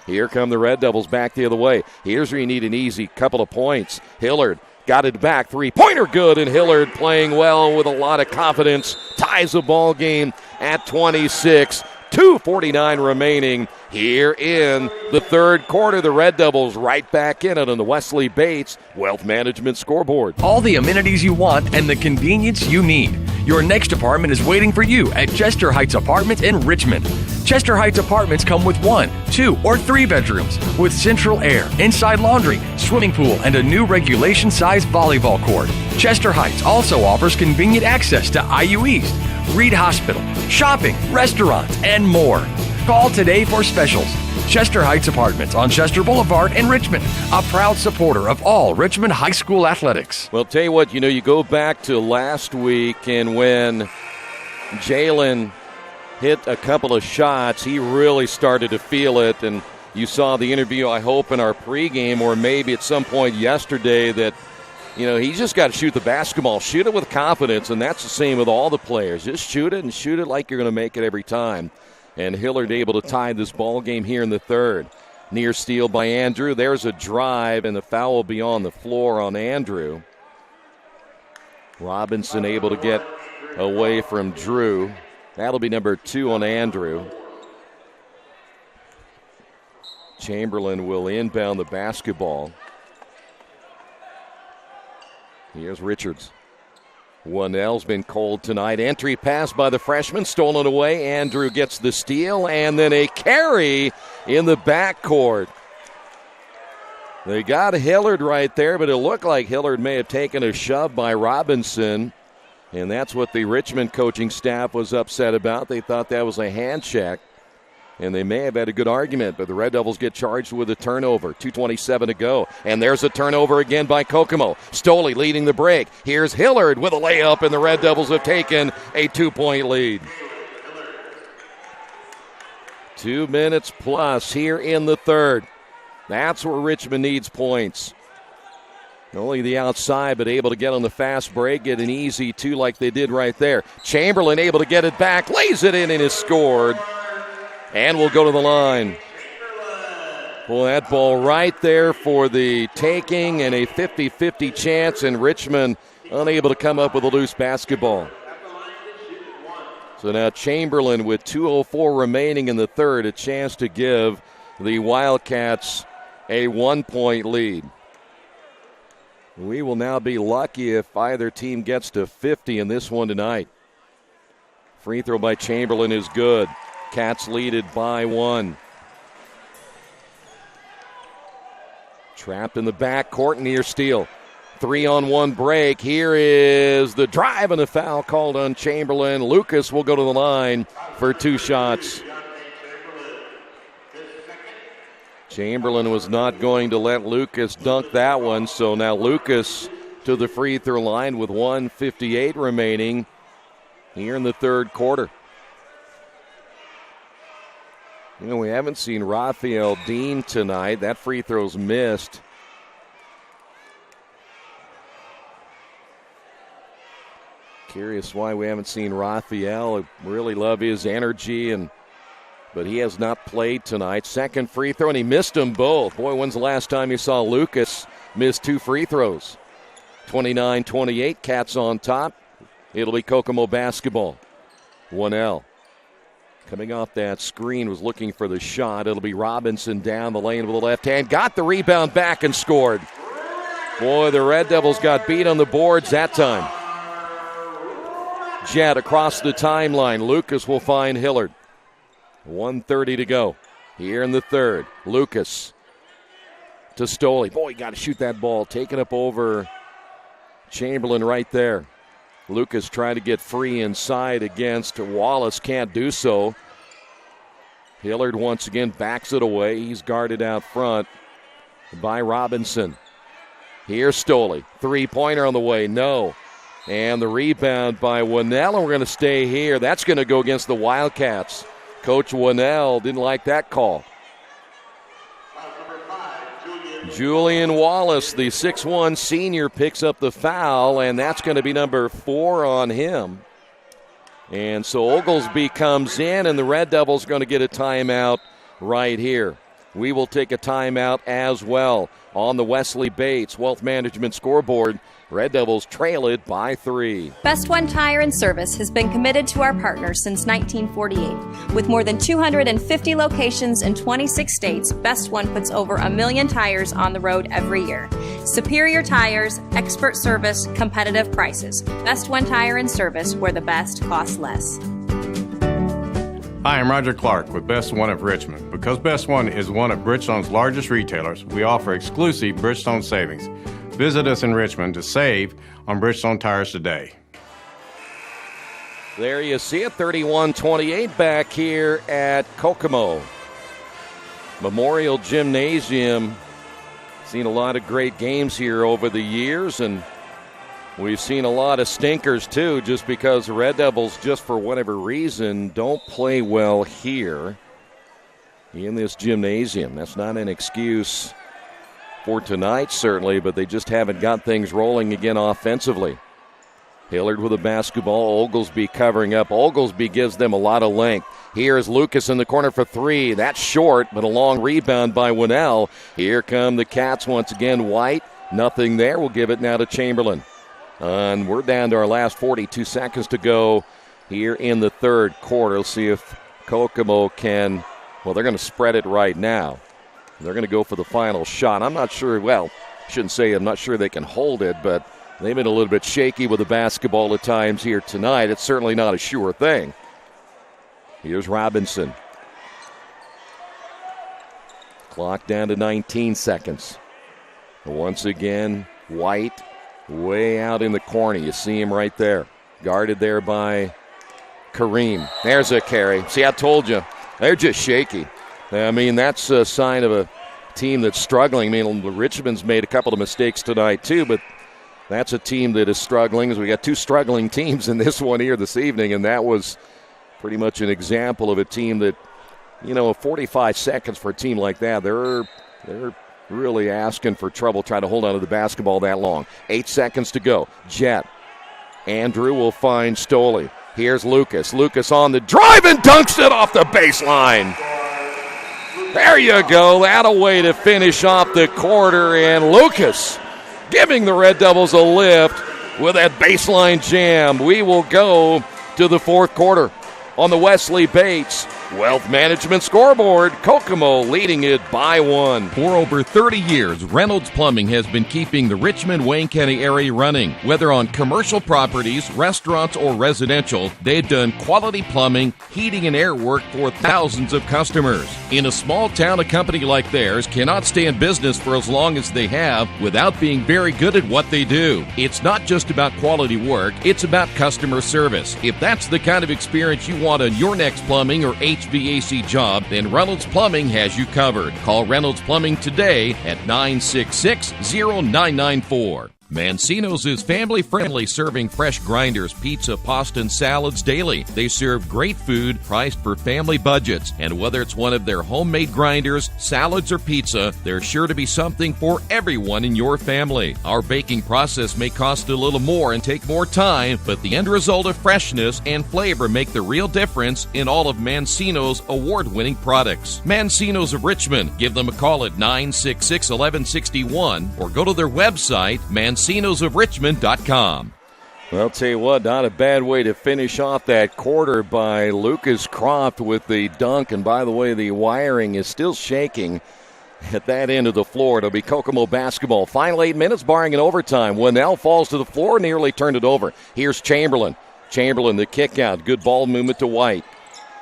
Here come the Red Devils back the other way. Here's where you need an easy couple of points. Hillard got it back. Three-pointer good, and Hillard playing well with a lot of confidence. Ties the ball game at 26. 2:49 remaining here in the third quarter. The Red Devils right back in it on the Wesley Bates Wealth Management scoreboard. All the amenities you want and the convenience you need. Your next apartment is waiting for you at Chester Heights Apartments in Richmond. Chester Heights Apartments come with 1, 2, or 3 bedrooms with central air, inside laundry, swimming pool, and a new regulation-size volleyball court. Chester Heights also offers convenient access to IU East, Reed Hospital, shopping, restaurants, and more. Call today for specials. Chester Heights Apartments on Chester Boulevard in Richmond, a proud supporter of all Richmond High School athletics. Well, tell you what, you go back to last week, and when Jalen hit a couple of shots, he really started to feel it. And you saw the interview, I hope, in our pregame, or maybe at some point yesterday, that he's just got to shoot the basketball. Shoot it with confidence, and that's the same with all the players. Just shoot it and shoot it like you're going to make it every time. And Hillard able to tie this ball game here in the third. Near steal by Andrew. There's a drive, and the foul will be on the floor on Andrew. Robinson able to get away from Drew. That'll be number 2 on Andrew. Chamberlain will inbound the basketball. Here's Richards. Wannell's been cold tonight. Entry pass by the freshman, stolen away. Andrew gets the steal, and then a carry in the backcourt. They got Hillard right there, but it looked like Hillard may have taken a shove by Robinson, and that's what the Richmond coaching staff was upset about. They thought that was a hand check, and they may have had a good argument, but the Red Devils get charged with a turnover. 2:27 to go, and there's a turnover again by Kokomo. Stoley leading the break. Here's Hillard with a layup, and the Red Devils have taken a 2-point lead. 2 minutes plus here in the third. That's where Richmond needs points. Only the outside, but able to get on the fast break, get an easy 2 like they did right there. Chamberlain able to get it back, lays it in, and is scored. And we'll go to the line. Well, that ball right there for the taking, and a 50-50 chance, and Richmond unable to come up with a loose basketball. So now Chamberlain with 2:04 remaining in the third, a chance to give the Wildcats a 1-point lead. We will now be lucky if either team gets to 50 in this one tonight. Free throw by Chamberlain is good. Cats lead it by 1. Trapped in the backcourt, near steal. 3-on-1 break. Here is the drive, and the foul called on Chamberlain. Lucas will go to the line for 2 shots. Chamberlain was not going to let Lucas dunk that one, so now Lucas to the free throw line with 1:58 remaining here in the third quarter. We haven't seen Raphael Dean tonight. That free throw's missed. Curious why we haven't seen Raphael. I really love his energy and but he has not played tonight. Second free throw, and he missed them both. Boy, when's the last time you saw Lucas miss 2 free throws? 29-28, Cats on top. It'll be Kokomo basketball. 1L. Coming off that screen, was looking for the shot. It'll be Robinson down the lane with the left hand. Got the rebound back and scored. Boy, the Red Devils got beat on the boards that time. Jet across the timeline. Lucas will find Hillard. 1:30 to go here in the third. Lucas to Stoley. Boy, got to shoot that ball. Taken up over Chamberlain right there. Lucas trying to get free inside against Wallace. Can't do so. Hillard once again backs it away. He's guarded out front by Robinson. Here's Stoley. Three-pointer on the way. No. And the rebound by Winnell, and we're going to stay here. That's going to go against the Wildcats. Coach Winnell didn't like that call. Julian Wallace, the 6'1 senior, picks up the foul, and that's going to be number 4 on him. And so Oglesby comes in, and the Red Devils are going to get a timeout right here. We will take a timeout as well on the Wesley Bates Wealth Management scoreboard. Red Devils trail it by 3. Best One Tire and Service has been committed to our partners since 1948. With more than 250 locations in 26 states, Best One puts over 1 million tires on the road every year. Superior tires, expert service, competitive prices. Best One Tire and Service, where the best costs less. Hi, I'm Roger Clark with Best One of Richmond. Because Best One is one of Bridgestone's largest retailers, we offer exclusive Bridgestone savings. Visit us in Richmond to save on Bridgestone tires today. There you see it, 31-28 back here at Kokomo Memorial Gymnasium. Seen a lot of great games here over the years, and we've seen a lot of stinkers too, just because the Red Devils, just for whatever reason, don't play well here in this gymnasium. That's not an excuse for tonight, certainly, but they just haven't got things rolling again offensively. Hillard with a basketball. Oglesby covering up. Oglesby gives them a lot of length. Here's Lucas in the corner for 3. That's short, but a long rebound by Winnell. Here come the Cats once again. White, nothing there. We'll give it now to Chamberlain. And we're down to our last 42 seconds to go here in the third quarter. We'll see if Kokomo can, well, they're going to spread it right now. They're going to go for the final shot. I'm not sure, well, shouldn't say I'm not sure they can hold it, but they've been a little bit shaky with the basketball at times here tonight. It's certainly not a sure thing. Here's Robinson. Clock down to 19 seconds. Once again, White way out in the corner. You see him right there. Guarded there by Kareem. There's a carry. See, I told you. They're just shaky. I mean, that's a sign of a team that's struggling. I mean, Richmond's made a couple of mistakes tonight, too, but that's a team that is struggling. We got 2 struggling teams in this one here this evening, and that was pretty much an example of a team that, 45 seconds for a team like that, they're really asking for trouble trying to hold on to the basketball that long. 8 seconds to go. Jet. Andrew will find Stoley. Here's Lucas. Lucas on the drive and dunks it off the baseline. There you go. That'll way to finish off the quarter. And Lucas giving the Red Devils a lift with that baseline jam. We will go to the fourth quarter on the Wesley Bates Wealth Management scoreboard. Kokomo leading it by 1. For over 30 years, Reynolds Plumbing has been keeping the Richmond-Wayne County area running. Whether on commercial properties, restaurants, or residential, they've done quality plumbing, heating, and air work for thousands of customers. In a small town, a company like theirs cannot stay in business for as long as they have without being very good at what they do. It's not just about quality work, it's about customer service. If that's the kind of experience you want on your next plumbing or HVAC job, then Reynolds Plumbing has you covered. Call Reynolds Plumbing today at 966-0994. Mancino's is family-friendly, serving fresh grinders, pizza, pasta, and salads daily. They serve great food priced for family budgets. And whether it's one of their homemade grinders, salads, or pizza, there's sure to be something for everyone in your family. Our baking process may cost a little more and take more time, but the end result of freshness and flavor make the real difference in all of Mancino's award-winning products. Mancino's of Richmond. Give them a call at 966-1161 or go to their website, mancinosofrichmond.com. Well, I'll tell you what, not a bad way to finish off that quarter by Lucas Croft with the dunk. And by the way, the wiring is still shaking at that end of the floor. It'll be Kokomo basketball. Final 8 minutes, barring an overtime. Winnell falls to the floor, nearly turned it over. Here's Chamberlain. Chamberlain, the kick out. Good ball movement to White.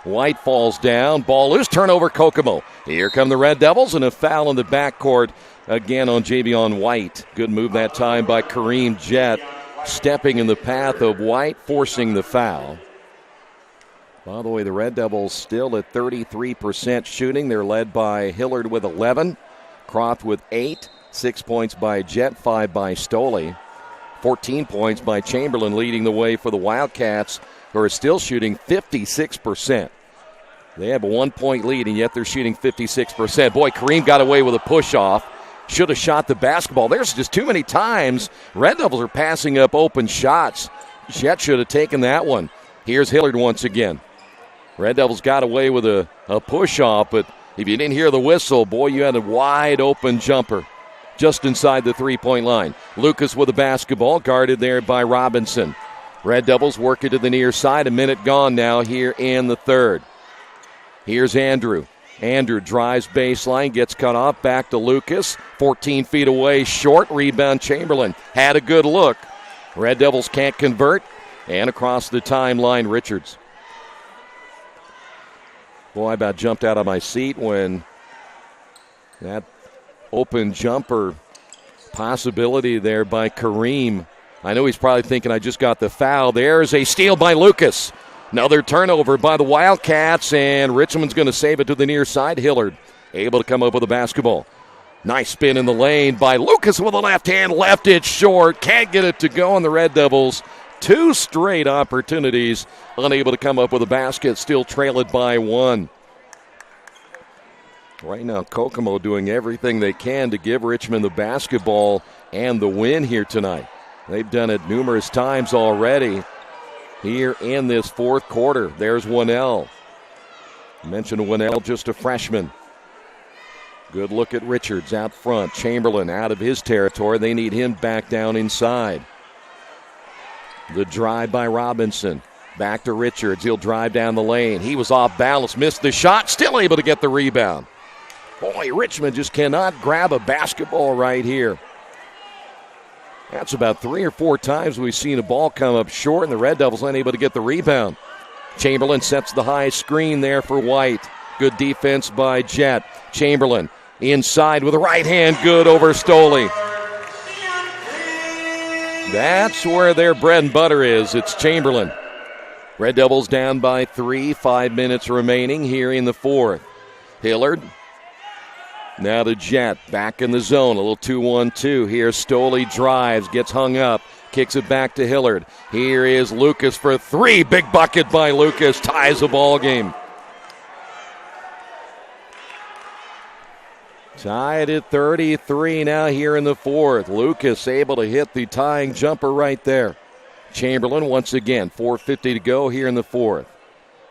White falls down. Ball loose. Turnover, Kokomo. Here come the Red Devils, and a foul in the backcourt again on Javion White. Good move that time by Kareem Jett, stepping in the path of White, forcing the foul. By the way, the Red Devils still at 33% shooting. They're led by Hillard with 11, Croft with 8, 6 points by Jett, 5 by Stoley, 14 points by Chamberlain, leading the way for the Wildcats, who are still shooting 56%. They have a 1-point lead, and yet they're shooting 56%. Boy, Kareem got away with a push-off. Should have shot the basketball. There's just too many times Red Devils are passing up open shots. Jett should have taken that one. Here's Hillard once again. Red Devils got away with a push-off, but if you didn't hear the whistle, boy, you had a wide-open jumper just inside the three-point line. Lucas with the basketball, guarded there by Robinson. Red Devils work it to the near side. A minute gone now here in the third. Here's Andrew. Andrew drives baseline, gets cut off, back to Lucas. 14 feet away, short. Rebound, Chamberlain. Had a good look. Red Devils can't convert. And across the timeline, Richards. Boy, I about jumped out of my seat when that open jumper possibility there by Kareem. I know he's probably thinking I just got the foul. There's a steal by Lucas. Another turnover by the Wildcats, and Richmond's going to save it to the near side. Hillard able to come up with the basketball. Nice spin in the lane by Lucas with a left hand. Left it short. Can't get it to go on the Red Devils. 2 straight opportunities. Unable to come up with a basket. Still trail it by 1. Right now, Kokomo doing everything they can to give Richmond the basketball and the win here tonight. They've done it numerous times already here in this fourth quarter. There's Winnell. I mentioned Winnell, just a freshman. Good look at Richards out front. Chamberlain out of his territory. They need him back down inside. The drive by Robinson. Back to Richards. He'll drive down the lane. He was off balance, missed the shot, still able to get the rebound. Boy, Richmond just cannot grab a basketball right here. That's about 3 or 4 times we've seen a ball come up short, and the Red Devils unable to get the rebound. Chamberlain sets the high screen there for White. Good defense by Jett. Chamberlain inside with a right hand, good over Stoley. That's where their bread and butter is. It's Chamberlain. Red Devils down by 3, 5 minutes remaining here in the fourth. Hillard. Now to Jett, back in the zone, a little 2-1-2. Here Stoley drives, gets hung up, kicks it back to Hillard. Here is Lucas for 3. Big bucket by Lucas, ties the ball game. Tied at 33 now here in the fourth. Lucas able to hit the tying jumper right there. Chamberlain once again, 4:50 to go here in the fourth.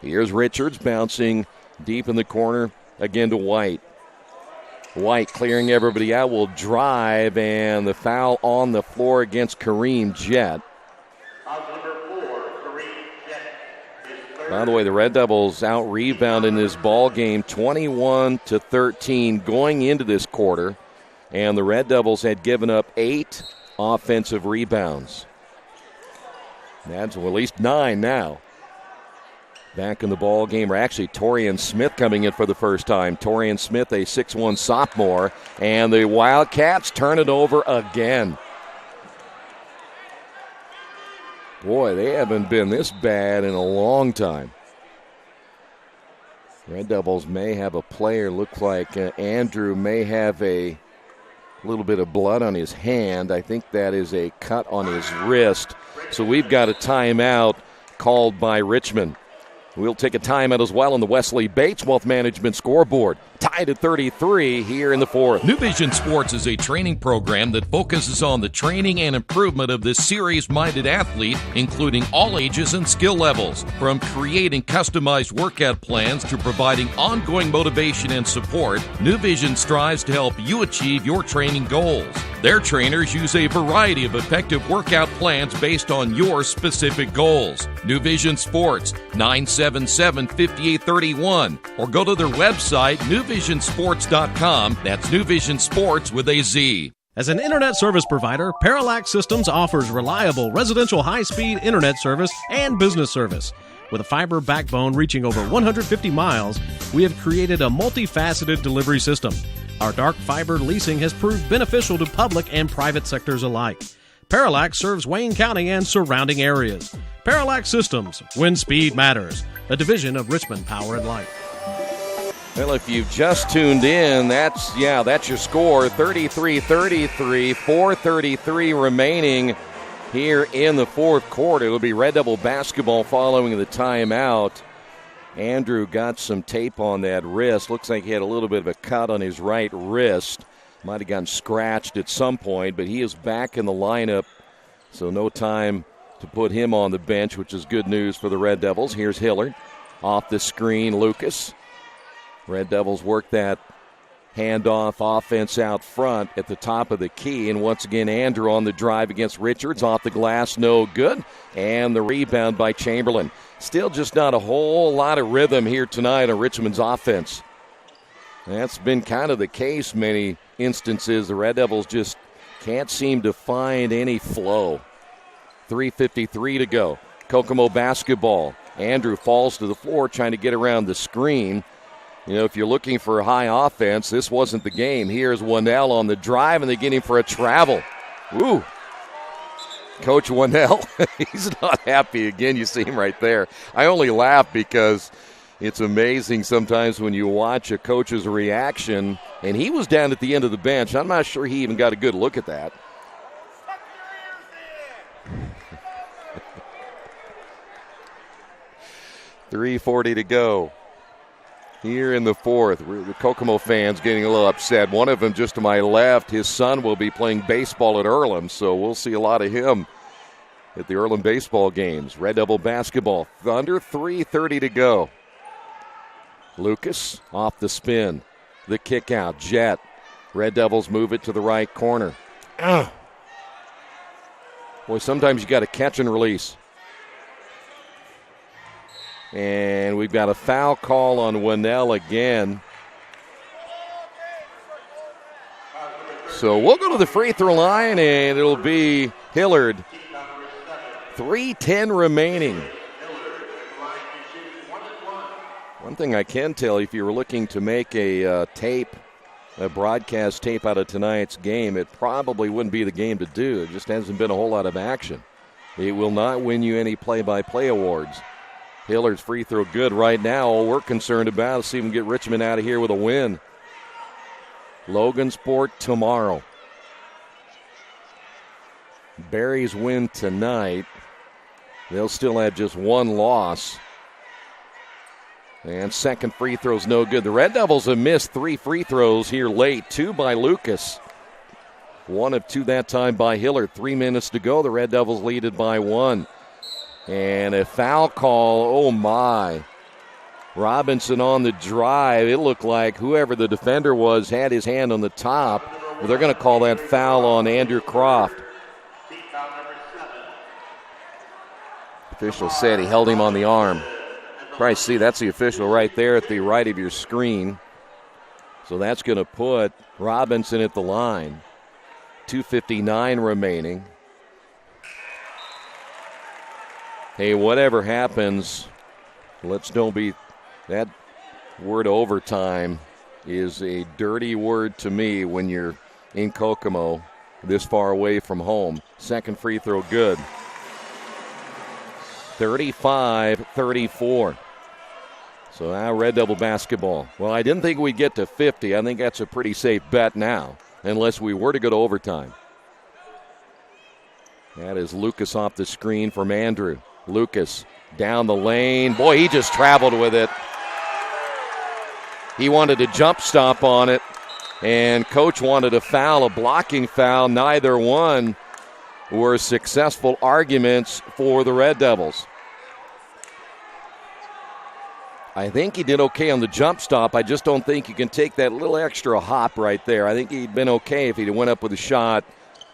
Here's Richards bouncing deep in the corner again to White. White clearing everybody out, will drive, and the foul on the floor against Kareem Jett. By the way, the Red Devils out-rebounding this ball game 21-13 going into this quarter, and the Red Devils had given up 8 offensive rebounds. That's at least 9 now. Back in the ball game, or actually Torian Smith coming in for the first time. Torian Smith, a 6'1 sophomore, and the Wildcats turn it over again. Boy, they haven't been this bad in a long time. Red Devils may have a player, look like Andrew may have a A little bit of blood on his hand. I think that is a cut on his wrist. So we've got a timeout called by Richmond. We'll take a timeout as well on the Wesley Bates Wealth Management scoreboard. Tied at 33 here in the fourth. New Vision Sports is a training program that focuses on the training and improvement of the serious-minded athlete, including all ages and skill levels. From creating customized workout plans to providing ongoing motivation and support, New Vision strives to help you achieve your training goals. Their trainers use a variety of effective workout plans based on your specific goals. New Vision Sports, 977-5831, or go to their website, newvisionsports.com. That's New Vision Sports with a Z. As an internet service provider, Parallax Systems offers reliable residential high-speed internet service and business service. With a fiber backbone reaching over 150 miles, we have created a multifaceted delivery system. Our dark fiber leasing has proved beneficial to public and private sectors alike. Parallax serves Wayne County and surrounding areas. Parallax Systems, when speed matters, a division of Richmond Power and Light. Well, if you've just tuned in, that's your score, 33-33, 4:33 remaining here in the fourth quarter. It'll be Red Devil basketball following the timeout. Andrew got some tape on that wrist. Looks like he had a little bit of a cut on his right wrist. Might have gotten scratched at some point, but he is back in the lineup, so no time to put him on the bench, which is good news for the Red Devils. Here's Hillard. Off the screen, Lucas. Red Devils work that handoff offense out front at the top of the key. And once again, Andrew on the drive against Richards. Off the glass, no good. And the rebound by Chamberlain. Still just not a whole lot of rhythm here tonight on Richmond's offense. That's been kind of the case many instances. The Red Devils just can't seem to find any flow. 3:53 to go. Kokomo basketball. Andrew falls to the floor trying to get around the screen. You know, if you're looking for a high offense, this wasn't the game. Here's Winnell on the drive, and they get him for a travel. Woo. Coach Winnell, he's not happy again. You see him right there. I only laugh because it's amazing sometimes when you watch a coach's reaction, and he was down at the end of the bench. I'm not sure he even got a good look at that. .340 to go here in the fourth. The Kokomo fans getting a little upset. One of them just to my left, his son will be playing baseball at Earlham, so we'll see a lot of him at the Earlham baseball games. Red Devil basketball, under 3:30 to go. Lucas off the spin. The kick out, Jet. Red Devils move it to the right corner. Boy, sometimes you got to catch and release. And we've got a foul call on Winnell again. So we'll go to the free throw line, and it'll be Hillard. 3:10 remaining. One thing I can tell you, if you were looking to make a broadcast tape out of tonight's game, it probably wouldn't be the game to do. It just hasn't been a whole lot of action. It will not win you any play-by-play awards. Hillard's free throw good right now. All we're concerned about is see if we can get Richmond out of here with a win. Logansport tomorrow. Barry's win tonight. They'll still have just one loss. And second free throw's no good. The Red Devils have missed 3 free throws here late. 2 by Lucas. 1 of 2 that time by Hillard. 3 minutes to go. The Red Devils lead it by 1. And a foul call, oh my. Robinson on the drive. It looked like whoever the defender was had his hand on the top. Well, they're going to call that foul on Andrew Croft. Official said he held him on the arm. Probably see that's the official right there at the right of your screen. So that's going to put Robinson at the line. 2:59 remaining. Hey, whatever happens, let's don't be, that word overtime is a dirty word to me when you're in Kokomo this far away from home. Second free throw good. 35-34. So now Red Devil basketball. Well, I didn't think we'd get to 50. I think that's a pretty safe bet now. unless we were to go to overtime. That is Lucas off the screen from Andrew. Lucas down the lane. Boy, he just traveled with it. He wanted a jump stop on it, and Coach wanted a foul, a blocking foul. Neither one were successful arguments for the Red Devils. I think he did okay on the jump stop. I just don't think you can take that little extra hop right there. I think he'd been okay if he'd went up with a shot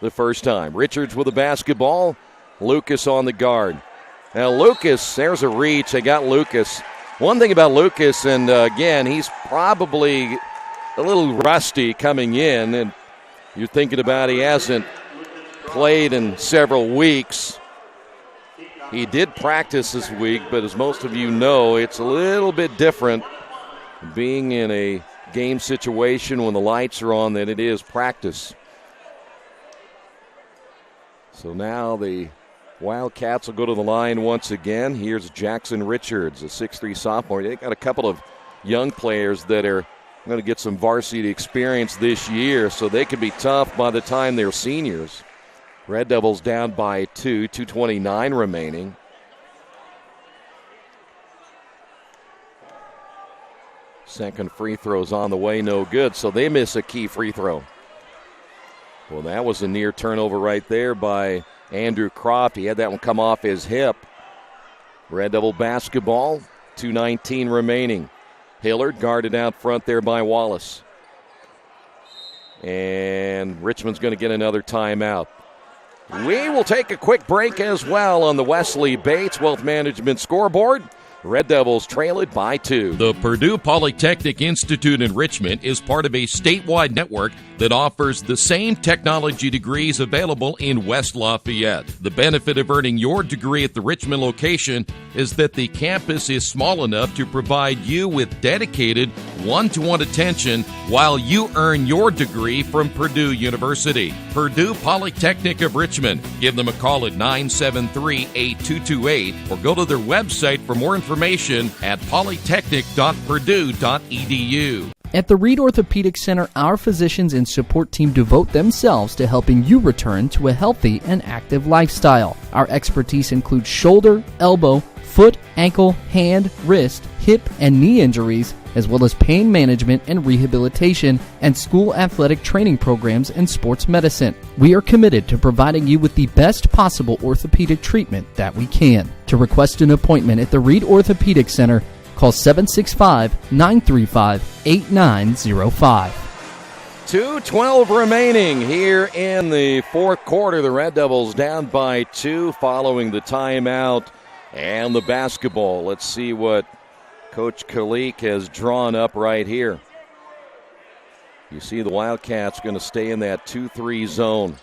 the first time. Richards with the basketball. Lucas on the guard. Now Lucas, there's a reach. They got Lucas. One thing about Lucas, and again, he's probably a little rusty coming in, and you're thinking about he hasn't played in several weeks. He did practice this week, but as most of you know, it's a little bit different being in a game situation when the lights are on than it is practice. So now the Wildcats will go to the line once again. Here's Jackson Richards, a 6'3 sophomore. They got a couple of young players that are going to get some varsity experience this year, so they could be tough by the time they're seniors. Red Devils down by 2, 2:29 remaining. Second free throw's on the way, no good, so they miss a key free throw. Well, that was a near turnover right there by Andrew Croft. He had that one come off his hip. Red Devil basketball, 2:19 remaining. Hillard guarded out front there by Wallace. And Richmond's going to get another timeout. We will take a quick break as well on the Wesley Bates Wealth Management scoreboard. Red Devils trail it by 2. The Purdue Polytechnic Institute in Richmond is part of a statewide network that offers the same technology degrees available in West Lafayette. The benefit of earning your degree at the Richmond location is that the campus is small enough to provide you with dedicated one-to-one attention while you earn your degree from Purdue University. Purdue Polytechnic of Richmond. Give them a call at 973-8228 or go to their website for more information at polytechnic.purdue.edu. At the Reed Orthopedic Center, our physicians and support team devote themselves to helping you return to a healthy and active lifestyle. Our expertise includes shoulder, elbow, foot, ankle, hand, wrist, hip, and knee injuries, as well as pain management and rehabilitation and school athletic training programs and sports medicine. We are committed to providing you with the best possible orthopedic treatment that we can. To request an appointment at the Reed Orthopedic Center, call 765-935-8905. 2:12 remaining here in the fourth quarter. The Red Devils down by 2 following the timeout and the basketball. Let's see what Coach Kalik has drawn up right here. You see the Wildcats going to stay in that 2-3 zone.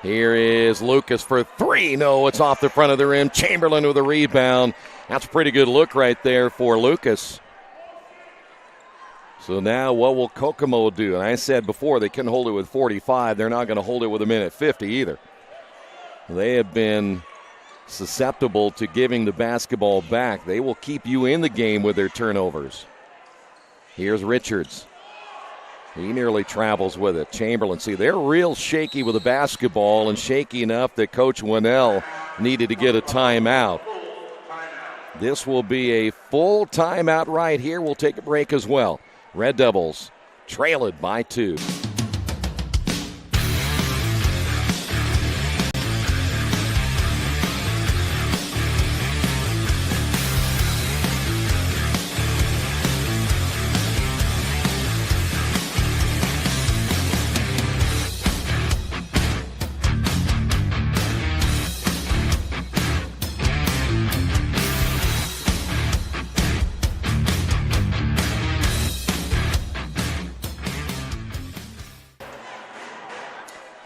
Here is Lucas for 3. No, it's off the front of the rim. Chamberlain with a rebound. That's a pretty good look right there for Lucas. So now what will Kokomo do? And I said before they couldn't hold it with 45. They're not going to hold it with a minute 50 either. They have been susceptible to giving the basketball back. They will keep you in the game with their turnovers. Here's Richards. He nearly travels with it. Chamberlain, see, they're real shaky with the basketball and shaky enough that Coach Winnell needed to get a timeout. This will be a full timeout right here. We'll take a break as well. Red Devils trail it by 2.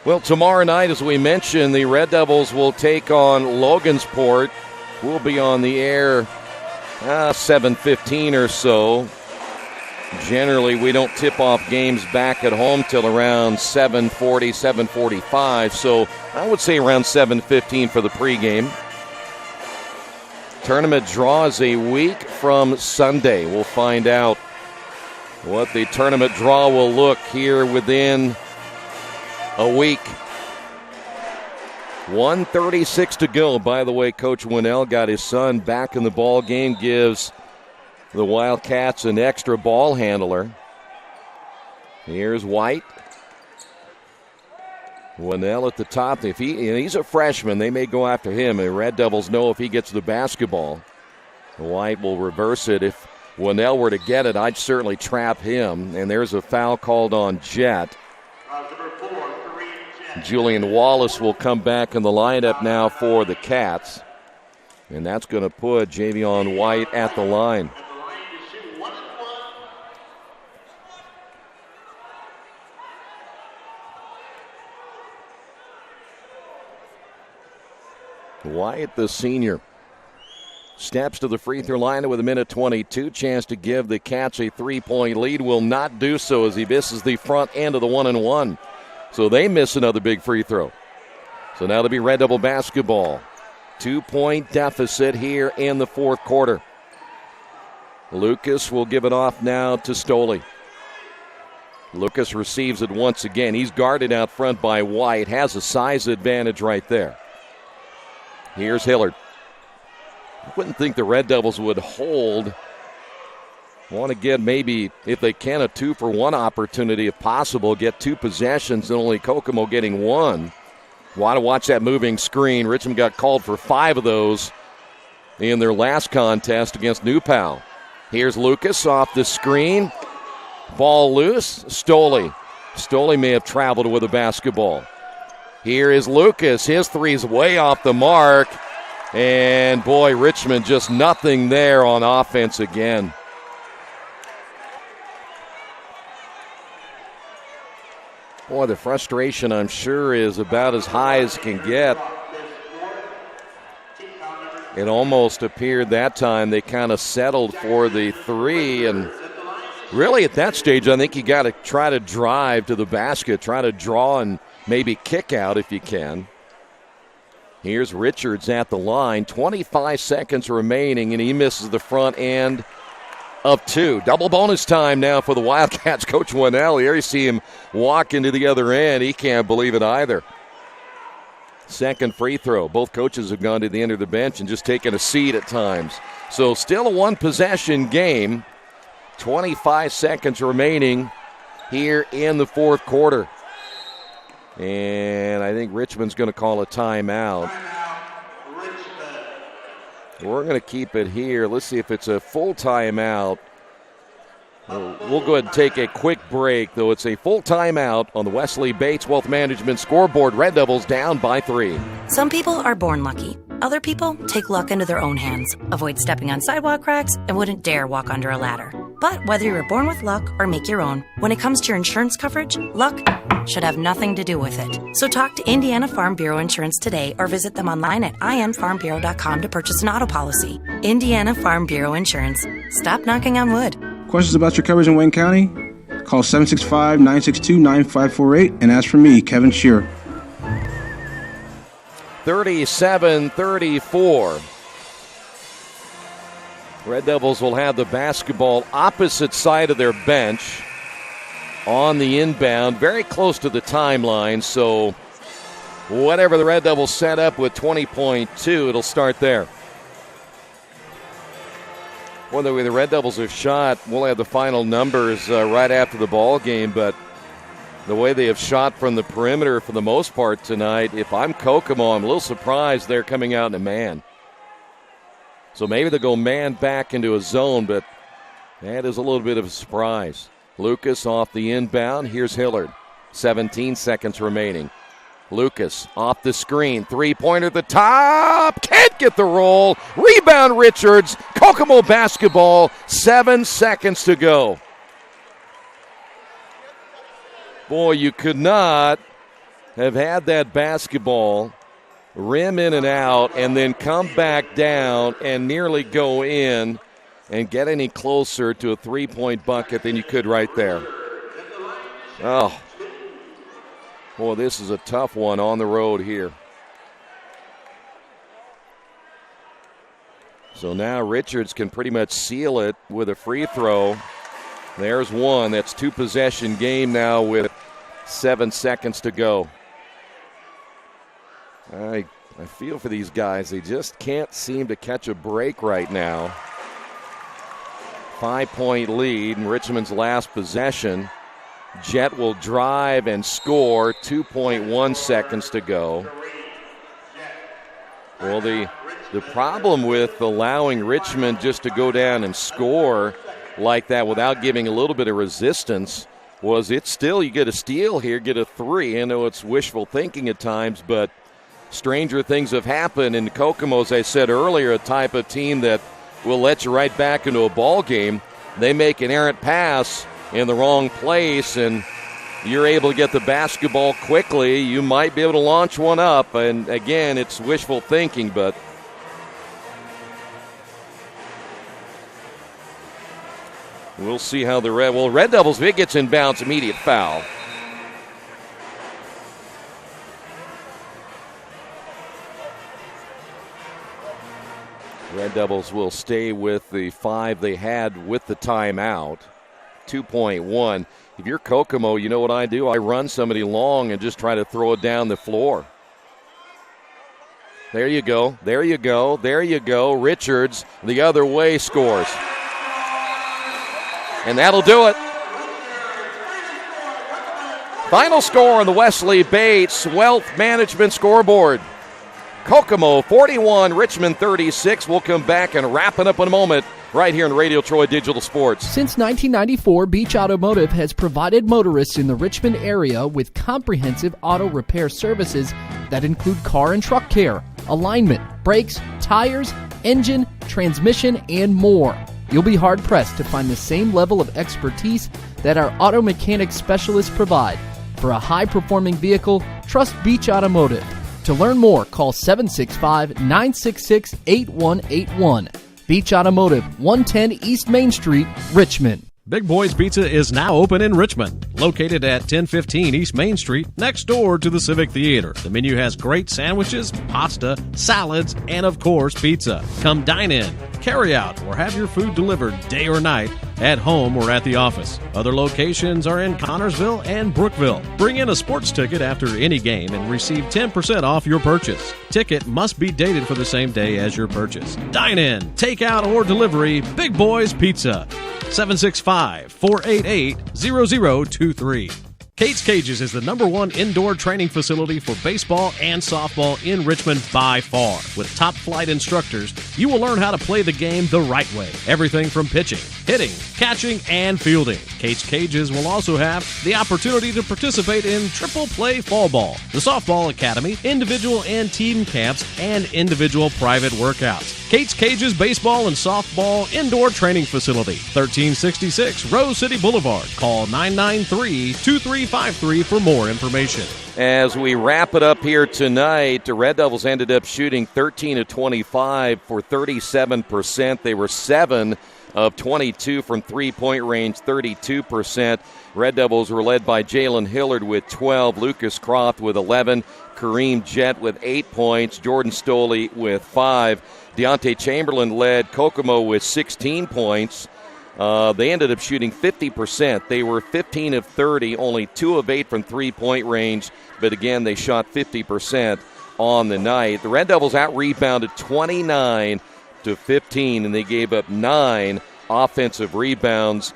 Well, tomorrow night, as we mentioned, the Red Devils will take on Logansport. We'll be on the air 7:15 or so. Generally, we don't tip off games back at home till around 7:40, 7:45. So I would say around 7:15 for the pregame. Tournament draws a week from Sunday. We'll find out what the tournament draw will look here within a week. 1:36 to go. By the way, Coach Winnell got his son back in the ball game, gives the Wildcats an extra ball handler. Here's White. Winnell at the top. If he's a freshman, they may go after him. The Red Devils know if he gets the basketball, White will reverse it. If Winnell were to get it, I'd certainly trap him. And there's a foul called on Jet. Julian Wallace will come back in the lineup now for the Cats. And that's going to put Javion White at the line. White, the senior, steps to the free throw line with 1:22. Chance to give the Cats a 3-point lead. Will not do so as he misses the front end of the 1-and-1. So they miss another big free throw. So now it'll be Red Devil basketball. 2-point deficit here in the fourth quarter. Lucas will give it off now to Stoley. Lucas receives it once again. He's guarded out front by White. Has a size advantage right there. Here's Hillard. I wouldn't think the Red Devils would hold. Want to get maybe, if they can, a 2-for-1 opportunity if possible. Get 2 possessions and only Kokomo getting 1. Want to watch that moving screen. Richmond got called for 5 of those in their last contest against New Pal. Here's Lucas off the screen. Ball loose. Stoley. Stoley may have traveled with the basketball. Here is Lucas. His three's way off the mark. And boy, Richmond just nothing there on offense again. Boy, the frustration, I'm sure, is about as high as it can get. It almost appeared that time they kind of settled for the 3. And really at that stage, I think you got to try to drive to the basket, try to draw and maybe kick out if you can. Here's Richards at the line. 25 seconds remaining, and he misses the front end of 2. Double bonus time now for the Wildcats. Coach Winnell, here you see him walk into the other end. He can't believe it either. Second free throw. Both coaches have gone to the end of the bench and just taken a seat at times. So still a one-possession game. 25 seconds remaining here in the fourth quarter. And I think Richmond's going to call a timeout. We're going to keep it here. Let's see if it's a full timeout. We'll go ahead and take a quick break, though it's a full timeout on the Wesley Bates Wealth Management scoreboard. Red Devils down by 3. Some people are born lucky. Other people take luck into their own hands, avoid stepping on sidewalk cracks, and wouldn't dare walk under a ladder. But whether you were born with luck or make your own, when it comes to your insurance coverage, luck should have nothing to do with it. So talk to Indiana Farm Bureau Insurance today or visit them online at infarmbureau.com to purchase an auto policy. Indiana Farm Bureau Insurance. Stop knocking on wood. Questions about your coverage in Wayne County? Call 765-962-9548 and ask for me, Kevin Shearer. 37-34. Red Devils will have the basketball opposite side of their bench on the inbound, very close to the timeline. So whatever the Red Devils set up with 20.2, it'll start there. Well, the way the Red Devils have shot, we'll have the final numbers right after the ball game, but the way they have shot from the perimeter for the most part tonight, if I'm Kokomo, I'm a little surprised they're coming out in a man. So maybe they'll go man back into a zone, but that is a little bit of a surprise. Lucas off the inbound. Here's Hillard. 17 seconds remaining. Lucas off the screen. Three-pointer at the top. Can't get the roll. Rebound Richards. Kokomo basketball. 7 seconds to go. Boy, you could not have had that basketball rim in and out and then come back down and nearly go in and get any closer to a three-point bucket than you could right there. Oh, boy, this is a tough one on the road here. So now Richards can pretty much seal it with a free throw. There's one. That's 2-possession game now with 7 seconds to go. I feel for these guys. They just can't seem to catch a break right now. 5-point lead in Richmond's last possession. Jet will drive and score. 2.1 seconds to go. Well, the problem with allowing Richmond just to go down and score like that without giving a little bit of resistance was it's still, you get a steal here, get a 3. I know it's wishful thinking at times, but stranger things have happened. And Kokomo, as I said earlier, a type of team that will let you right back into a ball game. They make an errant pass in the wrong place, and you're able to get the basketball quickly. You might be able to launch one up. And, again, it's wishful thinking, but we'll see how the Red Devils, if it gets in bounds, immediate foul. Red Devils will stay with the 5 they had with the timeout. 2.1. If you're Kokomo, you know what I do? I run somebody long and just try to throw it down the floor. There you go. There you go. There you go. Richards the other way scores. And that'll do it. Final score on the Wesley Bates Wealth Management scoreboard. Kokomo 41, Richmond 36. We'll come back and wrap it up in a moment right here on Radio Troy Digital Sports. Since 1994, Beach Automotive has provided motorists in the Richmond area with comprehensive auto repair services that include car and truck care, alignment, brakes, tires, engine, transmission, and more. You'll be hard-pressed to find the same level of expertise that our auto mechanic specialists provide. For a high-performing vehicle, trust Beach Automotive. To learn more, call 765-966-8181. Beach Automotive, 110 East Main Street, Richmond. Big Boys Pizza is now open in Richmond, located at 1015 East Main Street, next door to the Civic Theater. The menu has great sandwiches, pasta, salads, and of course, pizza. Come dine in, carry out, or have your food delivered day or night, at home or at the office. Other locations are in Connorsville and Brookville. Bring in a sports ticket after any game and receive 10% off your purchase. Ticket must be dated for the same day as your purchase. Dine in, take out, or delivery, Big Boys Pizza. 765-488-0023. Kate's Cages is the #1 indoor training facility for baseball and softball in Richmond by far. With top-flight instructors, you will learn how to play the game the right way. Everything from pitching, hitting, catching, and fielding. Kate's Cages will also have the opportunity to participate in triple play fall ball, the softball academy, individual and team camps, and individual private workouts. Kate's Cages Baseball and Softball Indoor Training Facility, 1366 Rose City Boulevard. Call 993-2353 for more information. As we wrap it up here tonight, the Red Devils ended up shooting 13 of 25 for 37%. They were 7 of 22 from three-point range, 32%. Red Devils were led by Jalen Hillard with 12, Lucas Croft with 11, Kareem Jett with 8 points, Jordan Stoley with 5. Deontay Chamberlain led Kokomo with 16 points. They ended up shooting 50%. They were 15 of 30, only 2 of 8 from three-point range, but again, they shot 50% on the night. The Red Devils out-rebounded 29 to 15, and they gave up 9 offensive rebounds,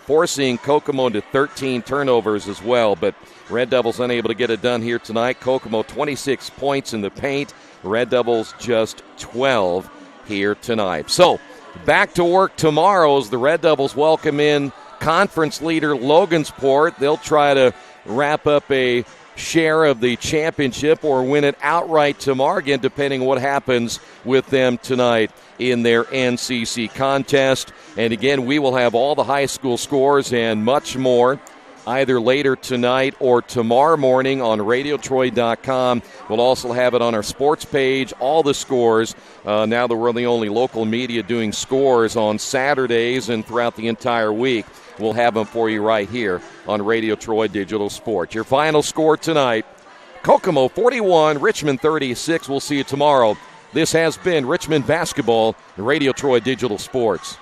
forcing Kokomo to 13 turnovers as well. But Red Devils unable to get it done here tonight. Kokomo 26 points in the paint. Red Devils just 12 here tonight. So back to work tomorrow as the Red Devils welcome in conference leader Logansport. They'll try to wrap up a share of the championship or win it outright tomorrow, again, depending on what happens with them tonight in their NCC contest. And again, we will have all the high school scores and much more either later tonight or tomorrow morning on radiotroy.com. We'll also have it on our sports page, all the scores. Now that we're the only local media doing scores on Saturdays and throughout the entire week, we'll have them for you right here on Radio Troy Digital Sports. Your final score tonight, Kokomo 41, Richmond 36. We'll see you tomorrow. This has been Richmond Basketball, Radio Troy Digital Sports.